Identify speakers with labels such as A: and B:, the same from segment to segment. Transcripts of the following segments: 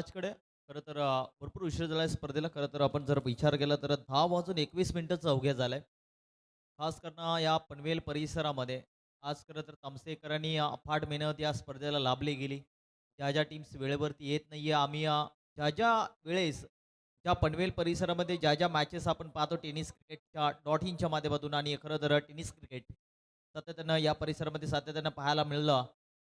A: मॅचकडे खरं तर भरपूर उशीर झाला आहे स्पर्धेला. खरं तर आपण जर विचार केला तर 10 वाजून 21 मिनिटाचं अवघ्या झालंय. खास करून या पनवेल परिसरामध्ये आज खरं तर तामसेकरांनी अफाट मेहनत या स्पर्धेला लाभली गेली. ज्या टीम्स वेळेवरती येत नाहीये आम्ही ज्या वेळेस ज्या पनवेल परिसरामध्ये ज्या मॅचेस आपण पाहतो टेनिस क्रिकेटच्या डॉट इनच्या माध्यमातून आणि खरं तर टेनिस क्रिकेट सातत्यानं या परिसरामध्ये सातत्यानं पाहायला मिळलं.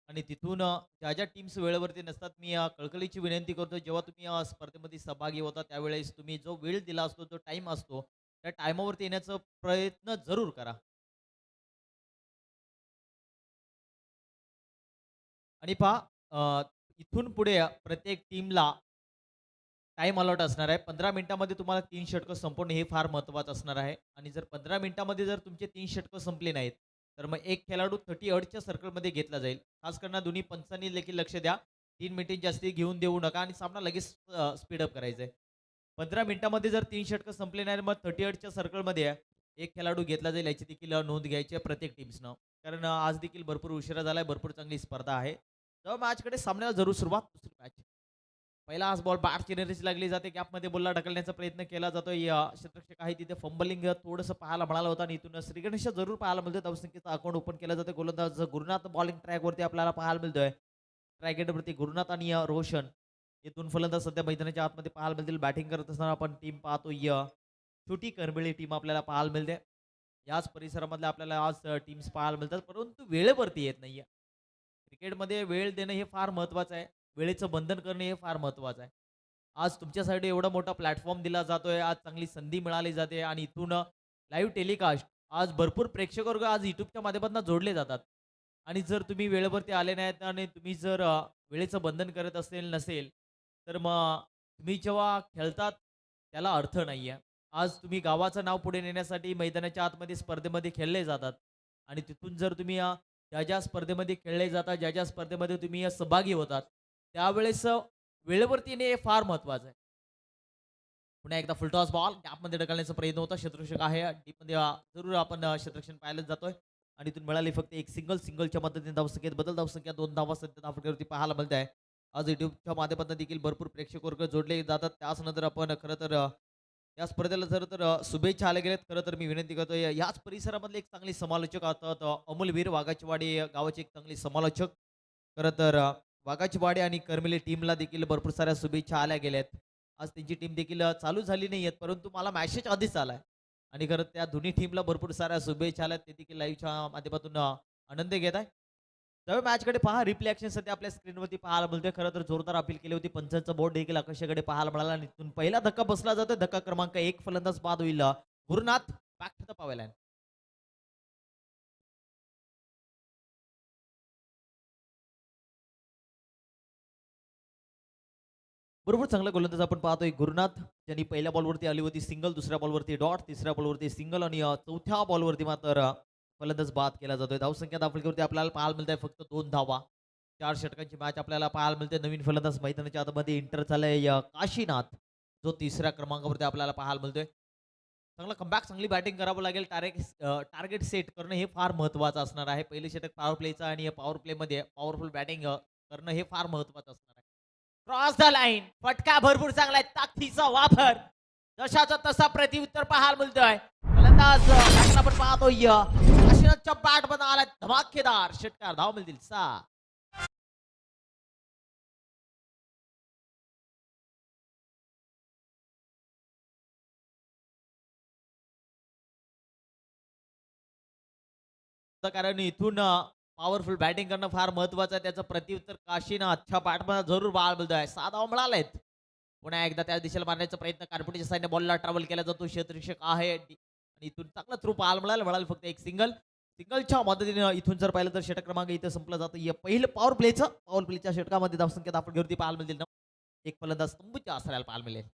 A: आणि तिथून ज्या टीम्स वेळेवरती नसतात मी कळकळीची विनंती करतो जेव्हा तुम्ही स्पर्धेमध्ये सहभागी होता त्यावेळेस तुम्ही जो वेळ दिला असतो जो टाईम असतो त्या टाईमावरती येण्याचा प्रयत्न जरूर करा. आणि पहा इथून पुढे प्रत्येक टीमला टाईम अलॉट असणार आहे. 15 मिनिटामध्ये तुम्हाला 3 षटकं संपवणं हे फार महत्त्वाचं असणार आहे. आणि जर 15 मिनिटामध्ये जर तुमचे 3 षटकं संपले नाहीत, तर मग एक खेळाडू 38च्या सर्कलमध्ये घेतला जाईल. खास करून दोन्ही पंचांनी देखील लक्ष द्या. 3 मिनिटे जास्ती घेऊन देऊ नका आणि सामना लगेच स्पीडअप करायचा आहे. 15 मिनिटामध्ये जर 3 षटकं संपले नाही, मग 38च्या सर्कलमध्ये एक खेळाडू घेतला जाईल याची देखील नोंद घ्यायची आहे प्रत्येक टीम्सनं. कारण आज देखील भरपूर उशिरा झाला भरपूर चांगली स्पर्धा आहे. तेव्हा मॅचकडे सामन्याला जरूर सुरुवात. दुसरी मॅच. पहिला हाच बॉल बॅट चिरण्याची लागली जाते. गॅपमध्ये बॉलला ढकलण्याचा प्रयत्न केला जातोय. क्षेत्ररक्षक आहे तिथे फंबलिंग थोडंसं पाहायला मिळालं होतं आणि इथून श्रीगणेश जरूर पाहायला मिळतोय. धावसंख्येचा अकाउंट ओपन केला जातो. गोलंदाज गुरुनाथ बॉलिंग ट्रॅकवरती आपल्याला पाहायला मिळतोय. ट्रॅकेटवरती गुरुनाथ आणि रोशन हे दोन फलंदाज सध्या मैदानाच्या आतमध्ये पाहायला मिळतील. बॅटिंग करत असताना आपण टीम पाहतोय. छोटी करंबेळी टीम आपल्याला पाहायला मिळते. याच परिसरामधल्या आपल्याला आज टीम्स पाहायला मिळतात, परंतु वेळेवरती येत नाहीये. क्रिकेटमध्ये वेळ देणं हे फार महत्त्वाचं आहे. वेळेचं बंधन करणे हे फार महत्त्वाचं आहे. आज तुमच्यासाठी एवढा मोठा प्लॅटफॉर्म दिला जातोय. आज चांगली संधी मिळाली जाते आणि इथून लाईव्ह टेलिकास्ट आज भरपूर प्रेक्षक वर्ग आज YouTubeच्या माध्यमातून जोडले जातात. आणि जर तुम्ही वेळेवरती आले नाहीत आणि तुम्ही जर वेळेचं बंधन करत नसेल, तर मग तुम्ही जेव्हा खेळतात त्याला अर्थ नाहीये. आज तुम्ही गावाचं नाव पुढे नेण्यासाठी मैदानाच्या आतमध्ये स्पर्धेमध्ये खेळले जातात आणि तिथून जर तुम्ही ज्या स्पर्धेमध्ये खेळले जातात, ज्या स्पर्धेमध्ये तुम्ही सहभागी होतात, त्यावेळेस वेळेवरती येणे हे फार महत्त्वाचं आहे. पुन्हा एकदा फुलटॉस बॉल गॅपमध्ये ढकलण्याचा प्रयत्न होता. क्षेत्ररक्षक आहे डीपमध्ये जरूर आपण क्षेत्ररक्षण पाहायला जातोय आणि इथून मिळाली फक्त एक सिंगलच्या मदतीने धावसंख्येत बदल. धावसंख्या 2 धावा सध्या धावफलकावरती पाहायला मिळत आहे. आज युट्यूबच्या माध्यमातून देखील भरपूर प्रेक्षक वर्ग जोडले जातात. त्याचनंतर आपण खरं तर या स्पर्धेला जर तर शुभेच्छा आल्या गेल्यात. खरं तर मी विनंती करतोय याच परिसरामधले एक चांगले समालोचक असतात अमोलवीर वाघाचीवाडी गावाचे एक चांगले समालोचक. खरं तर वाघाचीवाडी आणि करमिली टीमला देखील भरपूर साऱ्या शुभेच्छा आल्या गेल्यात. आज त्यांची टीम देखील चालू झाली नाही आहेत, परंतु मला मॅसेज आधीच आलाय आणि खरं त्या दोन्ही टीमला भरपूर साऱ्या शुभेच्छा आल्यात. ते देखील लाईव्हच्या माध्यमातून आनंद घेत आहे. त्यावेळी मॅचकडे पहा रिप्ले ॲक्शन सध्या आपल्या स्क्रीनवरती पाहायला मिळतोय. खरं तर जोरदार अपील केली होती. पंचांचा बोर्ड देखील आकाशाकडे पाहायला मिळाला आणि इथून पहिला धक्का बसला जातोय. धक्का क्रमांक 1 फलंदाज बाद होईल Gurunath back to the pavilion. बरोबर चांगला गोलंदाज आपण पाहतोय गुरुनाथ ज्यांनी पहिल्या बॉलवरती आली होती सिंगल, दुसऱ्या बॉलवरती डॉट, तिसऱ्या बॉलवरती सिंगल आणि चौथ्या बॉलवरती मात्र फलंदाज बाद केला जातोय. धावसंख्या दाखवल्यावरती आपल्याला पाहायला मिळत आहे फक्त 2 धावा. 4 षटकांची मॅच आपल्याला पाहायला मिळते. नवीन फलंदाज मैदानाच्या आतमध्ये एंटर झालाय काशीनाथ, जो तिसऱ्या क्रमांकावरती आपल्याला पाहायला मिळतोय. चांगला कमबॅक, चांगली बॅटिंग करावं लागेल. टार्गेट सेट करणं हे फार महत्त्वाचं असणार आहे. पहिलं षटक पॉवर प्लेचं आणि पॉवर प्लेमध्ये पॉवरफुल बॅटिंग करणं हे फार महत्त्वाचं असणार आहे. क्रॉस द लाईन, फटका भरपूर चांगला आहे. ताकदीचा वापर, जशाचा तसा प्रतिउत्तर पाहायला मिळतोय. फलंदाज बॅटला पण पाहतोय. काशीनाथच्या बॅट मध्ये आला धमाकेदार षटकार. धाव मिळतील 6. कारण इथून पॉवरफुल बॅटिंग करणं फार महत्वाचं आहे. त्याचं प्रतिउत्तर काशीनाथच्या बॅटमध्ये जरूर पाहायला मिळतोय. 6 धावा मिळालेत. पुन्हा एकदा त्या दिशेला मारण्याचा प्रयत्न कारपुटीच्या साईडने बॉलला ट्रॅव्हल केला जातो. क्षेत्ररक्षक आहे आणि इथून चांगला थ्रू पाहायला मिळालं फक्त एक सिंगल. सिंगलच्या मदतीने इथून जर पाहिलं तर षटक क्रमांक इथं संपलं जातं. पहिलं पॉवर प्लेच्या षटकामध्ये धावसंख्येत आपण घेऊन पाहायला मिळतील. एक फलंदाज तंबूच्या आसऱ्याला पाहायला मिळेल.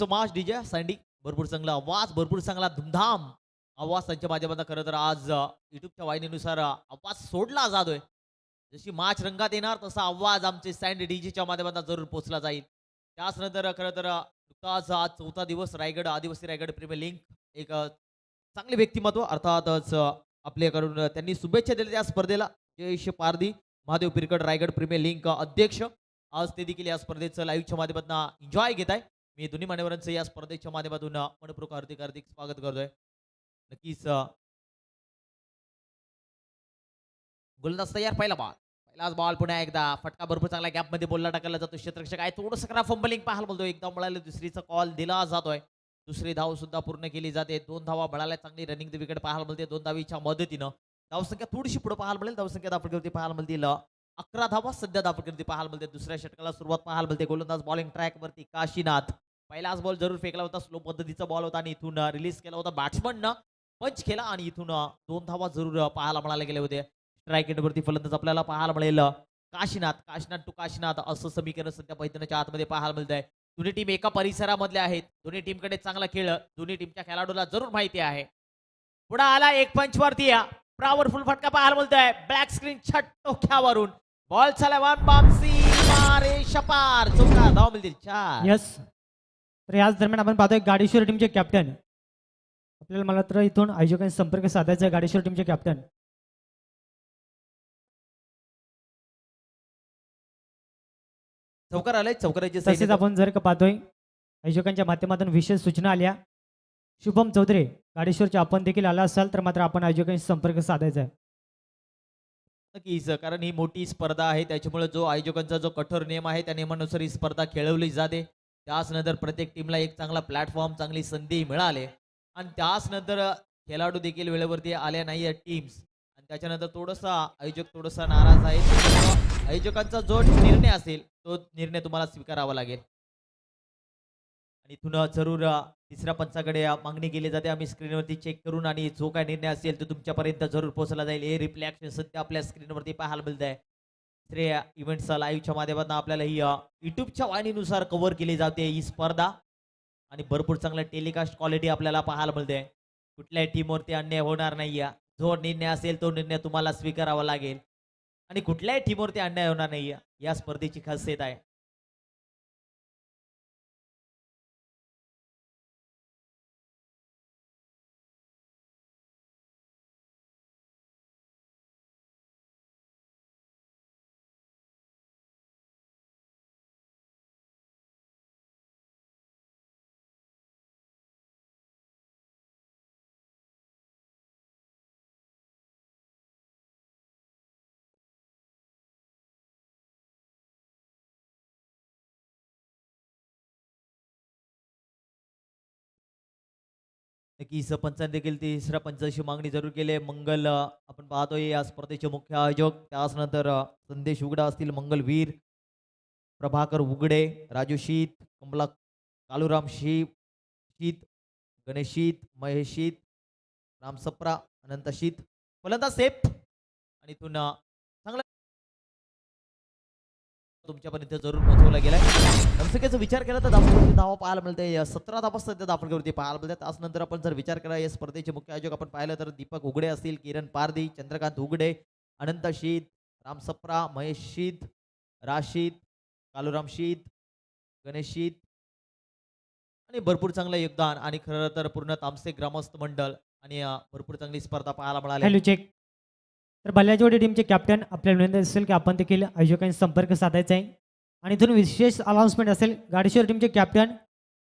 A: मास डीजे सँडी भरपूर चांगला आवाज, भरपूर चांगला धुमधाम आवाज त्यांच्या माध्यमातून खरं तर आज युट्यूबच्या वाहिनीनुसार आवाज सोडला जातोय. जशी माच रंगात येणार तसा आवाज आमचे सँड डीजेच्या माध्यमातून जरूर पोहोचला जाईल. त्याच नंतर खरं तर नुकताच आज 4था दिवस रायगड आदिवासी रायगड प्रीमियर लीग एक चांगले व्यक्तिमत्व अर्थातच आपल्याकडून त्यांनी शुभेच्छा दिल्या त्या स्पर्धेला. जयेश पारधी, महादेव पिरकड रायगड प्रीमियर लीग अध्यक्ष. आज ते देखील या स्पर्धेचं लाईव्हच्या माध्यमातून एन्जॉय घेत आहे. मी दोन्ही मान्यवरांचं या स्पर्धेच्या माध्यमातून मनपूर्वक हार्दिक हार्दिक स्वागत करतोय. नक्कीच गोलंदाज तयार पहिला बॉल. पहिलाच बॉल पुन्हा एकदा फटका भरपूर चांगला गॅपमध्ये बोलला टाकला जातो. क्षेत्ररक्षक आहे थोडंसं करा फंबलिंग पाहायला बोलतो. एकदा मिळाले दुसरीचा कॉल दिला जातोय. दुसरी धाव सुद्धा पूर्ण केली जाते. 2 धावा मिळाल्या. चांगली रनिंग द विकेट पाहायला मिळते. 2 धावीच्या मदतीनं धावसंख्या थोडीशी पुढे पाहायला मिळेल. धावसंख्या दाखल पाहायला मिळतील 11 धावा सध्या दाखल पाहायला मिळते. दुसऱ्या षटकाला सुरुवात पाहायला मिळते. गोलंदाज बॉलिंग ट्रॅकवरती काशीनाथ. पहिलाच बॉल जरूर फेकला होता. स्लो पद्धतीचा बॉल होता आणि इथून रिलीज केला होता बॅट्समननं. पंच केला आणि इथून 2 धावा जरूर पाहायला मिळाले गेले होते. स्ट्राईक एंडवरती फलंदाज आपल्याला पाहायला मिळेल काशीनाथ. काशीनाथ टू काशीनाथ असं समीकरण सध्या मैदानाच्या आतमध्ये पाहायला मिळत आहे. दोन्ही टीम एका परिसरामधल्या आहेत. दोन्ही टीमकडे चांगला खेळ दोन्ही टीमच्या खेळाडूला जरूर माहिती आहे. पुढे आला एक पंच वरती पॉवरफुल फटका पाहायला मिळतोय. ब्लॅक स्क्रीन छट टोक्यावरून बॉल चालला वन बाउन्सी मारे शपार चौका धाव मिळतील 4.
B: यस. तर याच दरम्यान आपण पाहतोय गाडीश्वर टीमचे कॅप्टन. आपल्याला मला तर इथून आयोजकांशी संपर्क साधायचा आहे. गाडीश्वर टीमचे कॅप्टन
A: चौकार आलाय. चौकाराचे
B: तसेच आपण जर का पाहतोय आयोजकांच्या माध्यमातून विशेष सूचना आल्या. शुभम चौधरी गाडीश्वरचे आपण देखील आला असाल तर मात्र आपण आयोजकांशी संपर्क साधायचा आहे.
A: नक्कीच कारण ही मोठी स्पर्धा आहे. त्याच्यामुळे जो आयोजकांचा जो कठोर नियम आहे त्या नियमानुसार ही स्पर्धा खेळवली जाते. त्याच नंतर प्रत्येक टीमला एक चांगला प्लॅटफॉर्म चांगली संधी मिळाली आणि त्याच नंतर खेळाडू देखील वेळेवरती आल्या नाही टीम्स आणि त्याच्यानंतर थोडासा आयोजक थोडासा नाराज आहे. आयोजकांचा जो निर्णय असेल तो निर्णय तुम्हाला स्वीकारावा लागेल आणि इथून जरूर तिसऱ्या पंचाकडे मागणी केली जाते. आम्ही स्क्रीनवरती चेक करून आणि जो काय निर्णय असेल तो तुमच्यापर्यंत जरूर पोहोचला जाईल. हे रिफ्लेक्शन सध्या आपल्या स्क्रीनवरती पाहायला मिळत आहे. तिसऱ्या इव्हेंटचा लाईव्हच्या माध्यमातून आपल्याला ही युट्यूबच्या वाहिनीनुसार कव्हर केली जाते ही स्पर्धा आणि भरपूर चांगलं टेलिकास्ट क्वालिटी आपल्याला पाहायला मिळते. कुठल्याही टीमवरती अन्याय होणार नाही. जो निर्णय असेल तो निर्णय तुम्हाला स्वीकारावा लागेल आणि कुठल्याही टीमवरती अन्याय होणार नाही. या स्पर्धेची खासियत आहे. नक्कीच पंचांनी देखील तिसऱ्या पंचाची मागणी जरूर केली आहे. मंगल आपण पाहतोय या स्पर्धेचे मुख्य आयोजक. त्याच नंतर संदेश उगडा असतील, मंगलवीर, प्रभाकर उगडे, राजू शीत, कमला कालूराम शीत, गणेश शीत, महेश शीत, राम सप्रा, अनंत शीत, फलंदाज सेफ आणि इथून चांगला तुमच्यापर्यंत जरूर पोहोचवला गेलाय. धावसंख्येचा विचार केला तर धावा पाहायला मिळते. 17 धावा सध्या दाखलवरती पाहायला मिळते. त्यानंतर आपण जर विचार केला या स्पर्धेचे मुख्य आयोजक आपण पाहिलं तर दीपक उगडे असतील, किरण पारधी, चंद्रकांत उगडे, अनंत शीत, राम सप्रा, महेश शीत, राशीत, कालूराम शीत, गणेश शीत आणि भरपूर चांगलं योगदान आणि खरं तर पूर्ण तामसे ग्रामस्थ मंडळ आणि भरपूर चांगली स्पर्धा पाहायला मिळाली.
B: Hello check. तर बल्लाजवाडी टीमचे कॅप्टन आपल्याला विनंती असेल की आपण देखील आयोजकांशी संपर्क साधायचा आहे आणि इथून विशेष अनाउन्समेंट असेल. गाडीश्वर टीमचे कॅप्टन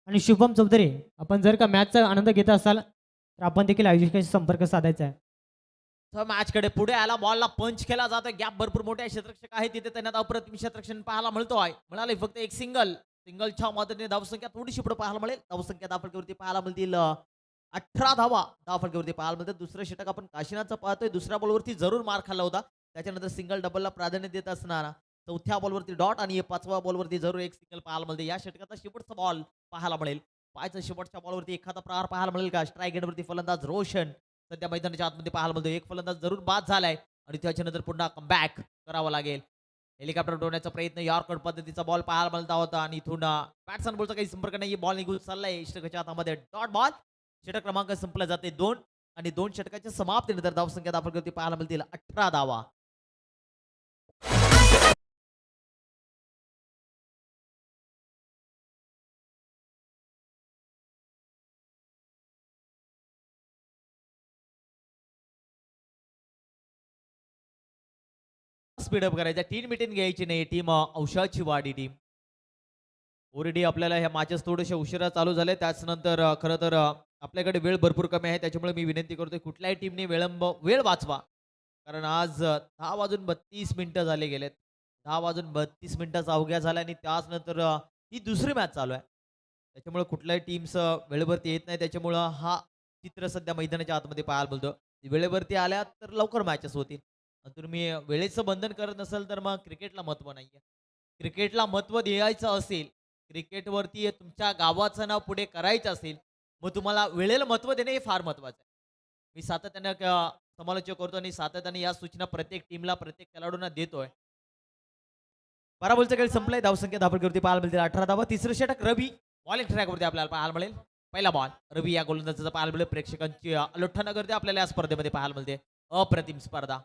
B: आणि शुभम चौधरी आपण जर का मॅचचा आनंद घेत असाल तर आपण देखील आयोजकांशी संपर्क साधायचा आहे.
A: मॅच कडे पुढे आला. बॉलला पंच केला जातो. गॅप भरपूर मोठे क्षेत्ररक्षक आहे तिथे त्यांना अप्रतिम क्षेत्ररक्षण पाहायला मिळतो आहे. मिळाले फक्त एक सिंगलच्या मदतीने धावसंख्या थोडीशी पुढे पाहायला मिळेल. धावसंख्या दाफलकीवरती पाहायला मिळतील 18 धावा दाफलकीवरती पाहायला मिळतात. दुसरं षटक आपण काशीनाथचं पाहतोय. दुसऱ्या बॉलवरती जरूर मार खाल्ला होता. त्याच्यानंतर सिंगल डबलला प्राधान्य देत असणार. चौथ्या बॉलवरती डॉट आणि 5व्या बॉलवरती जरूर एक सिंगल पाहायला मिळते. या षटकाचा शेवटचा बॉल पाहायला मिळेल. पाहायचं शेवटच्या बॉलवरती एखादा प्रहार पाहायला मिळेल का. स्ट्राईक एंडवरती फलंदाज रोशन सध्या मैदानाच्या आतमध्ये पाहायला मिळतो. एक फलंदाज जरूर बाद झालाय आणि त्याच्यानंतर पुन्हा कमबॅक करावा लागेल. हेलिकॉप्टर उडवण्याचा प्रयत्न यॉर्कर पद्धतीचा बॉल पाहायला मिळता होता आणि इथून बॅट्समन बॉलचा काही संपर्क नाही. बॉल निघून चाललाय षटकाच्या हातामध्ये. Dot ball. षटक क्रमांक संपला जाते 2 आणि 2 षटकाच्या समाप्तीनंतर धावसंख्या दाखल पाहायला मिळतील 18 धावा. स्पीडअप करायचा. टीम मीटिंग घ्यायची नाही. टीम औषधाची वाडी टीम. ओरडी आपल्याला ह्या मॅचेस थोडेसे उशिरा चालू झाले. त्याच नंतर खरं तर आपल्याकडे वेळ भरपूर कमी आहे. त्याच्यामुळे मी विनंती करतोय कुठल्याही टीमने वेळ वाचवा. कारण आज 10 वाजून 32 मिनिटं झाले गेलेत. 10 वाजून 32 मिनिटाचा अवघ्या झाला आणि त्याच नंतर ही दुसरी मॅच चालू आहे. त्याच्यामुळे कुठल्याही टीम्स वेळेवरती येत नाही. त्याच्यामुळं हा चित्र सध्या मैदानाच्या आतमध्ये पाहायला मिळतो. वेळेवरती आल्या तर लवकर मॅचेस होतील. आणि तुम्ही वेळेचं बंधन करत नसाल तर मग क्रिकेटला महत्त्व नाहीये. क्रिकेटला महत्त्व द्यायचं असेल, क्रिकेटवरती तुमच्या गावाचं नाव पुढे करायचं असेल, मग तुम्हाला वेळेला महत्त्व देणे हे फार महत्त्वाचं आहे. मी सातत्यानं समालोचना करतो आणि सातत्याने या सूचना प्रत्येक टीमला, प्रत्येक खेळाडूंना देतोय. 12 बॉलचा खेळ संपलाय. धावसंख्या धावफलकीवरती पाहायला मिळते 18 धावा. तिसरं षटक रवी बॉलिंग ट्रॅकवरती आपल्याला पाहायला मिळेल. पहिला बॉल रवी या गोलंदाजाचा पाहायला मिळेल. प्रेक्षकांची अलोठना करते आपल्याला या स्पर्धेमध्ये पाहायला मिळते. अप्रतिम स्पर्धा.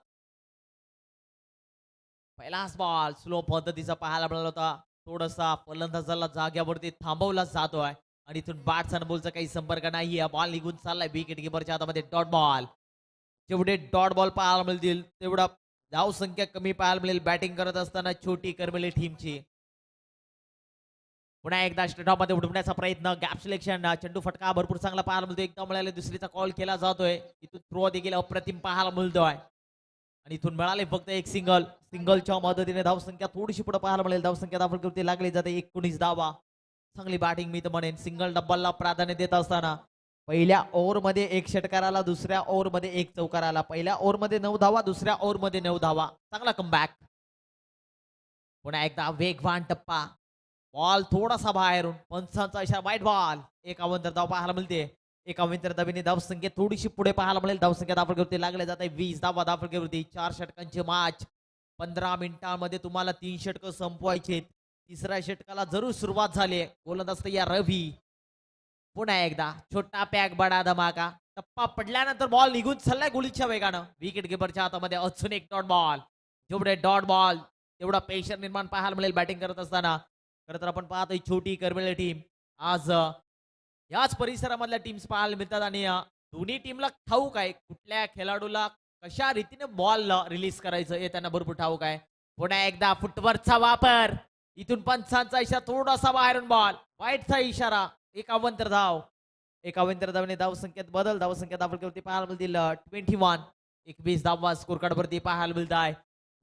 A: पहिलाच बॉल स्लो पद्धतीचा पाहायला मिळाला होता. थोडासा फलंदाजाला जाग्यावरती थांबवला जातोय आणि इथून बॅट्स आणि बॉलचा काही संपर्क नाहीये. बॉल निघून चाललाय विकेट किपरच्या हातामध्ये. Dot ball. जेवढे डॉट बॉल पाहायला मिळतील तेवढा धाव संख्या कमी पाहायला मिळेल. बॅटिंग करत असताना छोटी करमेली टीमची. पुन्हा एकदा स्टेटॉप मध्ये उडवण्याचा प्रयत्न. Gap selection. चेंडू फटका भरपूर चांगला पाहायला मिळतो. एकदा मिळाले दुसरीचा कॉल केला जातोय. इथून थ्रो देखील अप्रतिम पाहायला मिळतोय. आणि इथून मिळाले फक्त एक सिंगल. सिंगलच्या मदतीने धावसंख्या थोडीशी पुढे पाहायला मिळेल. धावसंख्या धावफलकीवरती लागली जाते 19 धावा. चांगली बॅटिंग मी तर म्हणेन. सिंगल डब्बाला प्राधान्य देत असताना पहिल्या ओव्हरमध्ये एक षटकाराला, दुसऱ्या ओव्हरमध्ये एक चौकाराला. पहिल्या ओव्हरमध्ये 9 धावा, दुसऱ्या ओव्हरमध्ये 9 धावा. चांगला कमबॅक. पुन्हा एकदा वेगवान टप्पा. बॉल थोडासा बाहेरून. पंचांचा इशारा वाईट बॉल. 51 धाव पाहायला मिळते. 51 धावेने धावसंख्या थोडीशी पुढे पाहायला मिळेल. धावसंख्या धावफलकीवरती लागले जाते 20 धावा धावफलकीवरती. 4 षटकांचे मॅच. 15 मिनिटांमध्ये तुम्हाला 3 षटकं संपवायचे. तिसऱ्या षटकाला जरूर सुरुवात झाली. गोलंदाज तयार रवी. पुन्हा एकदा छोटा पॅक बडा धमाका. टप्पा पडल्यानंतर बॉल निघून चाललाय गोलीच्या वेगानं. विकेट किपरच्या हातामध्ये अजून एक डॉट बॉल. जेवढे डॉट बॉल तेवढा प्रेशर निर्माण पाहायला मिळेल बॅटिंग करत असताना. खरं तर आपण पाहतोय छोटी करमेली टीम आज याच परिसरामधल्या टीम्स पाहायला मिळतात आणि दोन्ही टीमला ठाऊक आहे कुठल्या खेळाडूला कशा रीतीने बॉल रिलीज करायचं हे त्यांना भरपूर ठाऊक आहे. पुन्हा एकदा फुटवर्कचा वापर. इथून पंचांचा इशारा थोडासा बाहेरून बॉल. वाईटचा इशारा. 51 धाव. 51 धावने धावसंख्येत बदल. धावसंख्या धावफलकीवरती पाहायला मिळतील 21. 21 धावा स्कोर कार्डवरती पाहायला मिळत आहे.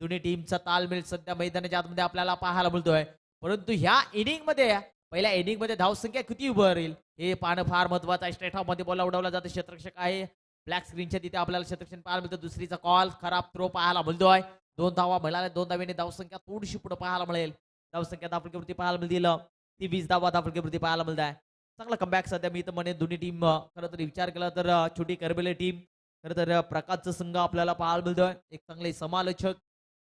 A: दोन्ही टीमचा तालमेल सध्या मैदानाच्या आतमध्ये आपल्याला पाहायला मिळतोय. परंतु ह्या इनिंग मध्ये पहिल्या इनिंग मध्ये धावसंख्या किती उभं राहील हे पाहणं फार महत्वाचं आहे. स्ट्रेट ऑफ मध्ये बॉल उडवला जातो. क्षेत्ररक्षक आहे ब्लॅक स्क्रीनच्या तिथे आपल्याला क्षेत्ररक्षण पाहायला मिळतं. दुसरीचा कॉल खराब थ्रो पाहायला मिळतोय. 2 धावा मिळाल्या. 2 धावेने धावसंख्या थोडीशी पुढे पाहायला मिळेल. धावसंख्या धावफलकीवरती पाहायला मिळतील 23 धावा धावफलकीवरती पाहायला मिळत आहे. चांगला कमबॅक सध्या मी तर म्हणेन दोन्ही टीम खरं तर विचार केला तर छोटी करबेले टीम खरं तर प्रकाशचा संघ आपल्याला पाहायला मिळतोय. एक चांगले समालोचक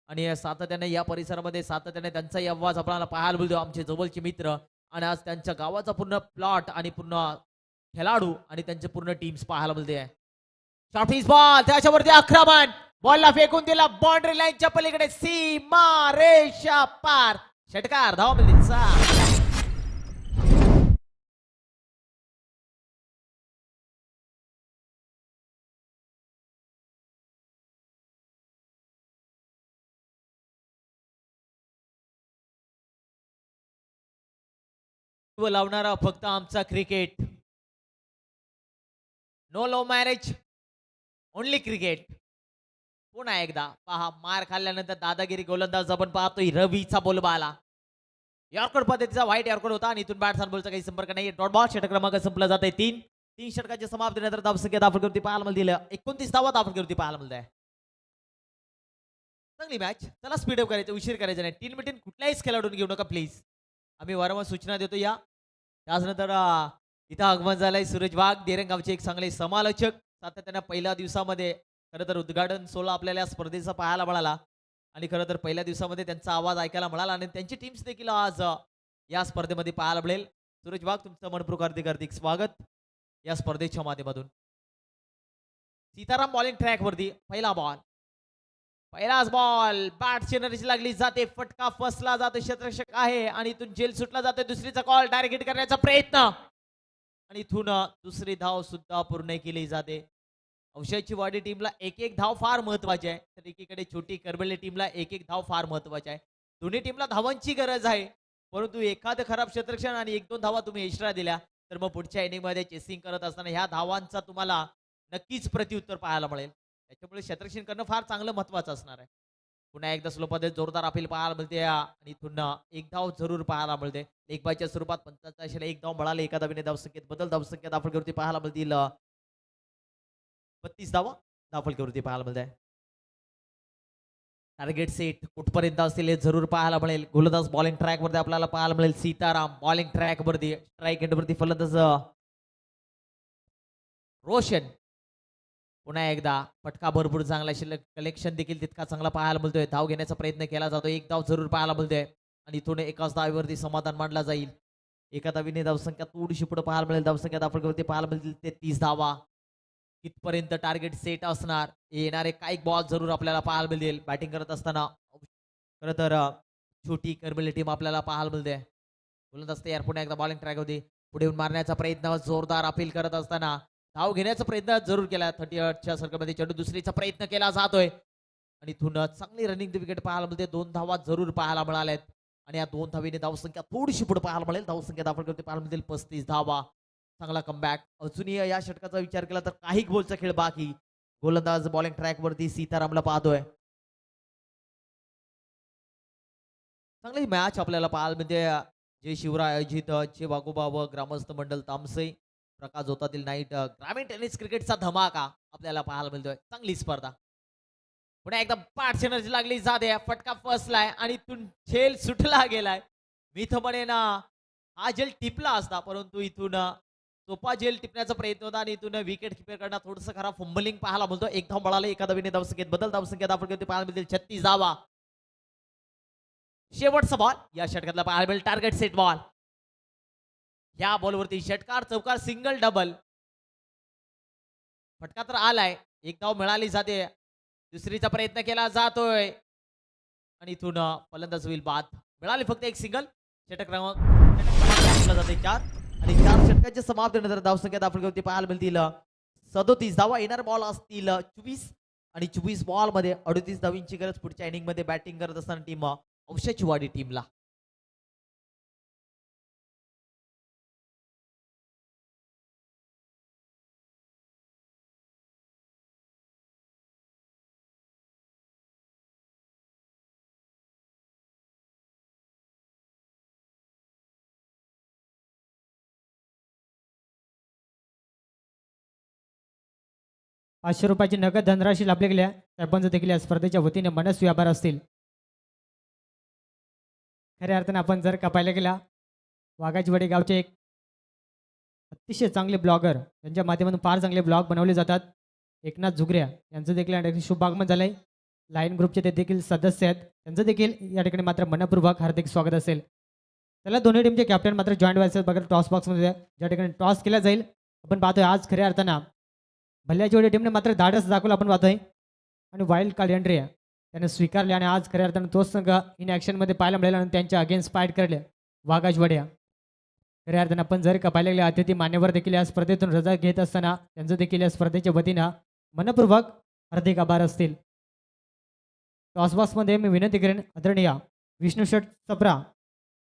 A: आणि सातत्याने या परिसरामध्ये सातत्याने त्यांचाही आवाज आपल्याला पाहायला मिळतो. आमचे जवळचे मित्र आणि आज त्यांच्या गावाचा पूर्ण प्लॉट आणि पूर्ण खेळाडू आणि त्यांचे पूर्ण टीम्स पाहायला मिळते आहे. शॉर्ट पिच बॉल त्याच्यावरती आक्रमण. बॉलला फेकून दिला बाउंड्री लाईनच्या पलीकडे. सीमा रेषा पार. षटकार धावा मिळतील 6. लावणारा फक्त आमचा cricket. No love marriage only cricket. पुन्हा एकदा पहा मार खाल्ल्यानंतर दादागिरी गोलंदाज आपण पाहतोय. रवीचा बोलबाला. यॉर्कर पद्धतीचा व्हाईट यॉर्कर होता आणि इथून बॅट्स बॉलचा काही संपर्क नाही. Dot ball. षटक क्रमांक संपला जात आहे 3. 3 षटकाच्या समाप्तीनंतर धावसंख्या धावफलकीवरती पाहायला मिळतील 29 धावा धावफलकीवरती पाहायला मिळत आहे. चांगली मॅच. चला स्पीडअप करायचं. उशीर करायचं नाही. 3 मिनिट कुठल्याहीच खेळाडून घेऊ नका प्लीज. आम्ही वारंवार सूचना देतो या. त्यानंतर इथं आगमन झालंय सूरज वाघ देरंगावचे एक चांगले समालोचक. सातत्याने पहिल्या दिवसामध्ये खरं तर उद्घाटन सोहळा आपल्याला या स्पर्धेचा पाहायला मिळाला आणि खरं तर पहिल्या दिवसामध्ये त्यांचा आवाज ऐकायला मिळाला आणि त्यांची टीम्स देखील आज या स्पर्धेमध्ये पाहायला मिळेल. सूरज वाघ तुमचं मनपूर्वक हार्दिक हार्दिक स्वागत या स्पर्धेच्या माध्यमातून. सीताराम बॉलिंग ट्रॅक वरती पहिला बॉल. पहिलाच बॉल बॅट एनर्जी लागली जाते, फटका फसला जातो, क्षेत्ररक्षक आहे आणि इथून जेल सुटला जातो. दुसरीचा कॉल डायरेक्ट हिट करण्याचा प्रयत्न आणि इथून दुसरी धाव सुद्धा पूर्ण केली जाते. औषधची वाडी टीमला एक एक धाव फार महत्वाची आहे, तर एकीकडे छोटी करबेले टीमला एक एक धाव फार महत्वाची आहे. दोन्ही टीमला धावांची गरज आहे, परंतु एखादं खराब क्षेत्ररक्षण आणि एक दोन धावा तुम्ही एक्स्ट्रा दिल्या तर मग पुढच्या इनिंग मध्ये चेसिंग करत असताना ह्या धावांचा तुम्हाला नक्कीच प्रत्युत्तर पाहायला मिळेल. त्याच्यामुळे क्षेत्ररक्षण करणं फार चांगलं महत्वाचं असणार आहे. पुन्हा एकदा स्लो पद्धत जोरदार अपील पाहायला मिळते आणि पुन्हा एक धाव जरूर पाहायला मिळते. एक बायच्या स्वरूपात 55 एक धाव मिळाली. एका धावेने धावसंख्येत बदल, धावसंख्येत धावफलकावरती पाहायला मिळतील 32 धावा धावफलकावरती पाहायला मिळते. टार्गेट सेट कुठपर्यंत असतील हे जरूर पाहायला मिळेल. गोलंदाज बॉलिंग ट्रॅक वरती आपल्याला पाहायला मिळेल. सीताराम बॉलिंग ट्रॅक वरती, स्ट्राईक एंड वरती फलंदाज रोशन. पुन्हा एकदा फटका भरपूर चांगला, शिल्लक कलेक्शन देखील तितका चांगला पाहायला मिळतोय. धाव घेण्याचा प्रयत्न केला जातो, एक धाव जरूर पाहायला मिळतोय आणि इथून एकाच धावेवरती समाधान मानला जाईल. एका धावीने धावसंख्या थोडीशी पुढे पाहायला मिळेल. धावसंख्या धावफलकावरती पाहायला मिळतील 33 धावा. कितपर्यंत टार्गेट सेट असणार, येणारे काही बॉल जरूर आपल्याला पाहायला मिळतील. बॅटिंग करत असताना खरं तर छोटी करबेली टीम आपल्याला पाहायला मिळते. गोलंदाज तयार, पुन्हा एकदा बॉलिंग ट्रॅक होती, पुढे येऊन मारण्याचा प्रयत्न, जोरदार अपील करत असताना धाव घेण्याचा प्रयत्न जरूर केला. 38च्या सर्कलमध्ये चेंडू दुसरीचा प्रयत्न केला जातोय आणि इथून चांगली रनिंग विकेट पाहायला मिळते. 2 धावा जरूर पाहायला मिळाल्यात आणि या 2 धावीने धावसंख्या थोडीशी पुढे पाहायला मिळेल. धावसंख्या धावफलकावरती पाहायला मिळतील 35 धावा. चांगला कमबॅक. अजूनही या षटकाचा विचार केला तर काही गोलचा खेळ बाकी. गोलंदाज बॉलिंग ट्रॅक वरती सीतारामला पाहतोय. चांगली मॅच आपल्याला पाहायला मिळते. जे शिवराय अजित, जे वागोबा व ग्रामस्थ मंडळ तामसई, प्रकाश जोतातील नाईट, ग्रामीण टेनिस क्रिकेटचा धमाका आपल्याला पाहायला मिळतोय. चांगली स्पर्धा. पुन्हा एकदा पाठ एनर्जी लागली जाते, फटका फसलाय आणि इथून झेल सुटला गेलाय. मी तर म्हणेन हा झेल टिपला असता, परंतु इथून सोपा झेल टिपण्याचा प्रयत्न होता आणि इथून विकेट किपर कडनं थोडंसं खराब फंबलिंग पाहायला मिळतो. एक धाव मिळाली. एका धावीने धावसंख्येत बदल, धावसंख्येत धावफलकावरती पाहायला मिळतील 36 धावा. शेवटचा बॉल या षटकातला पाहायला मिळेल. Target set ball. या बॉलवरती षटकार, चौकार, सिंगल, डबल. फटका तर आलाय, एक धाव मिळाली जाते. दुसरीचा प्रयत्न केला जातोय आणि इथून फलंदाज होईल बाद. मिळाली फक्त एक सिंगल. षटक क्रमांक जाते 4 आणि 4 षटकांच्या समाप्तीनंतर धावसंख्या धावफलकावरती पाहायला मिळतील 37 धावा. येणार बॉल असतील 24 आणि 24 बॉल मध्ये 38 धावींची गरज पुढच्या इनिंग मध्ये बॅटिंग करत असताना टीम औषधची वाडी टीमला.
B: ₹500 नगद धनराशी लाभल्या गेल्या. सरपंच देखील या स्पर्धेच्या वतीने मनस्वी आभार असतील. खऱ्या अर्थाने आपण जर का पाहायला गेला, वाघाचीवाडी गावचे एक अतिशय चांगले ब्लॉगर, त्यांच्या माध्यमातून फार चांगले ब्लॉग बनवले जातात. एकनाथ झुगऱ्या यांचं देखील या ठिकाणी शुभ आगमन झालंय. लाईन ग्रुपचे ते देखील सदस्य आहेत, त्यांचं देखील या ठिकाणी मात्र मनपूर्वक हार्दिक स्वागत असेल. त्याला दोन्ही टीमचे कॅप्टन मात्र जॉईंट व्हायचे बघा टॉस बॉक्समध्ये, ज्या ठिकाणी टॉस केला जाईल. आपण पाहतोय आज खऱ्या अर्थानं भल्ल्याचीवाडी टीमने मात्र धाडस दाखवलं आपण पाहतोय आणि वाईल्ड कार्ड एंट्री त्याने स्वीकारले आणि आज खऱ्या अर्थानं तोच संघ इन ॲक्शनमध्ये पाहायला मिळाला आणि त्यांच्या अगेन्स्ट फाईट करले वाघाजवाड्या. खऱ्या अर्थानं आपण जर का पाहिलेले अतिथी मान्यवर देखील या स्पर्धेतून रजा घेत असताना त्यांचं देखील या स्पर्धेच्या वतीनं मनपूर्वक हार्दिक आभार असतील. टॉस बॉक्समध्ये मी विनंती करेन आदरणीय विष्णू शेठ सप्रा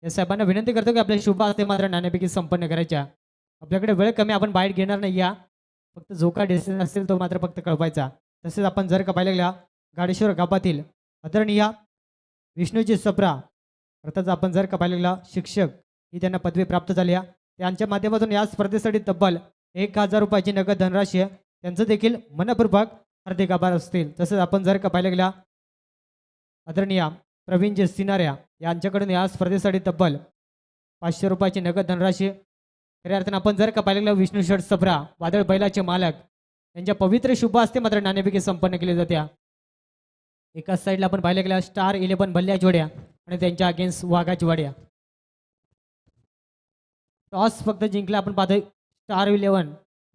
B: या साहेबांना विनंती करतो की आपल्या शुभ हस्ते मात्र नाणेपैकी संपन्न करायच्या. आपल्याकडे वेळ कमी, आपण बाईट घेणार नाही. या फक्त जो का डिसिजन असेल तो मात्र फक्त कळवायचा. तसेच आपण जर का पाहिलेल्या गाडेश्वर गावातील आदरणीय विष्णूजी सप्रा अर्थात आपण जर का पाहिलेला शिक्षक ही त्यांना पदवी प्राप्त झाली आहे, त्यांच्या माध्यमातून या स्पर्धेसाठी तब्बल ₹1000 नगद धनराशी आहे. त्यांचं देखील मनपूर्वक हार्दिक आभार असतील. तसेच आपण जर का पाहिलं गेला आदरणीय प्रवीणजी सिनाऱ्या यांच्याकडून या स्पर्धेसाठी तब्बल ₹500 नगद धनराशी. खऱ्या अर्थानं आपण जर का पाहिलेलं विष्णू शेठ सप्रा वादळ बैलाचे मालक यांच्या पवित्र शुभ हस्ते मात्र नाणेफेकी संपन्न केली जात्या. एकाच साईडला आपण पाहिलं गेला स्टार 11 भल्ल्या जोड्या आणि त्यांच्या अगेन्स्ट वाघाची वाड्या. टॉस फक्त जिंकला आपण पाहतोय स्टार 11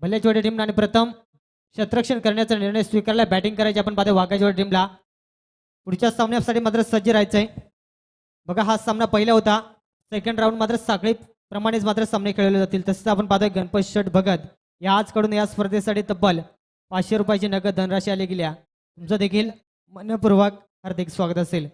B: भल्ल्या जोड्या टीमने आणि प्रथम क्षेत्ररक्षण करण्याचा निर्णय स्वीकारला. बॅटिंग करायची आपण पाहतोय वाघाची वाड्या टीमला. पुढच्या सामन्यासाठी मात्र सज्ज राहायचं आहे. बघा हा सामना पहिला होता. सेकंड राऊंड मात्र साखळी प्रमाणेच मात्र सामने खेळले जातील. तसेच आपण पाहतोय गणपत शेठ भगत या आजकडून या स्पर्धेसाठी तब्बल 500 रुपयाची नगद धनराशी आली गेल्या. तुमचं देखील मनपूर्वक हार्दिक स्वागत असेल.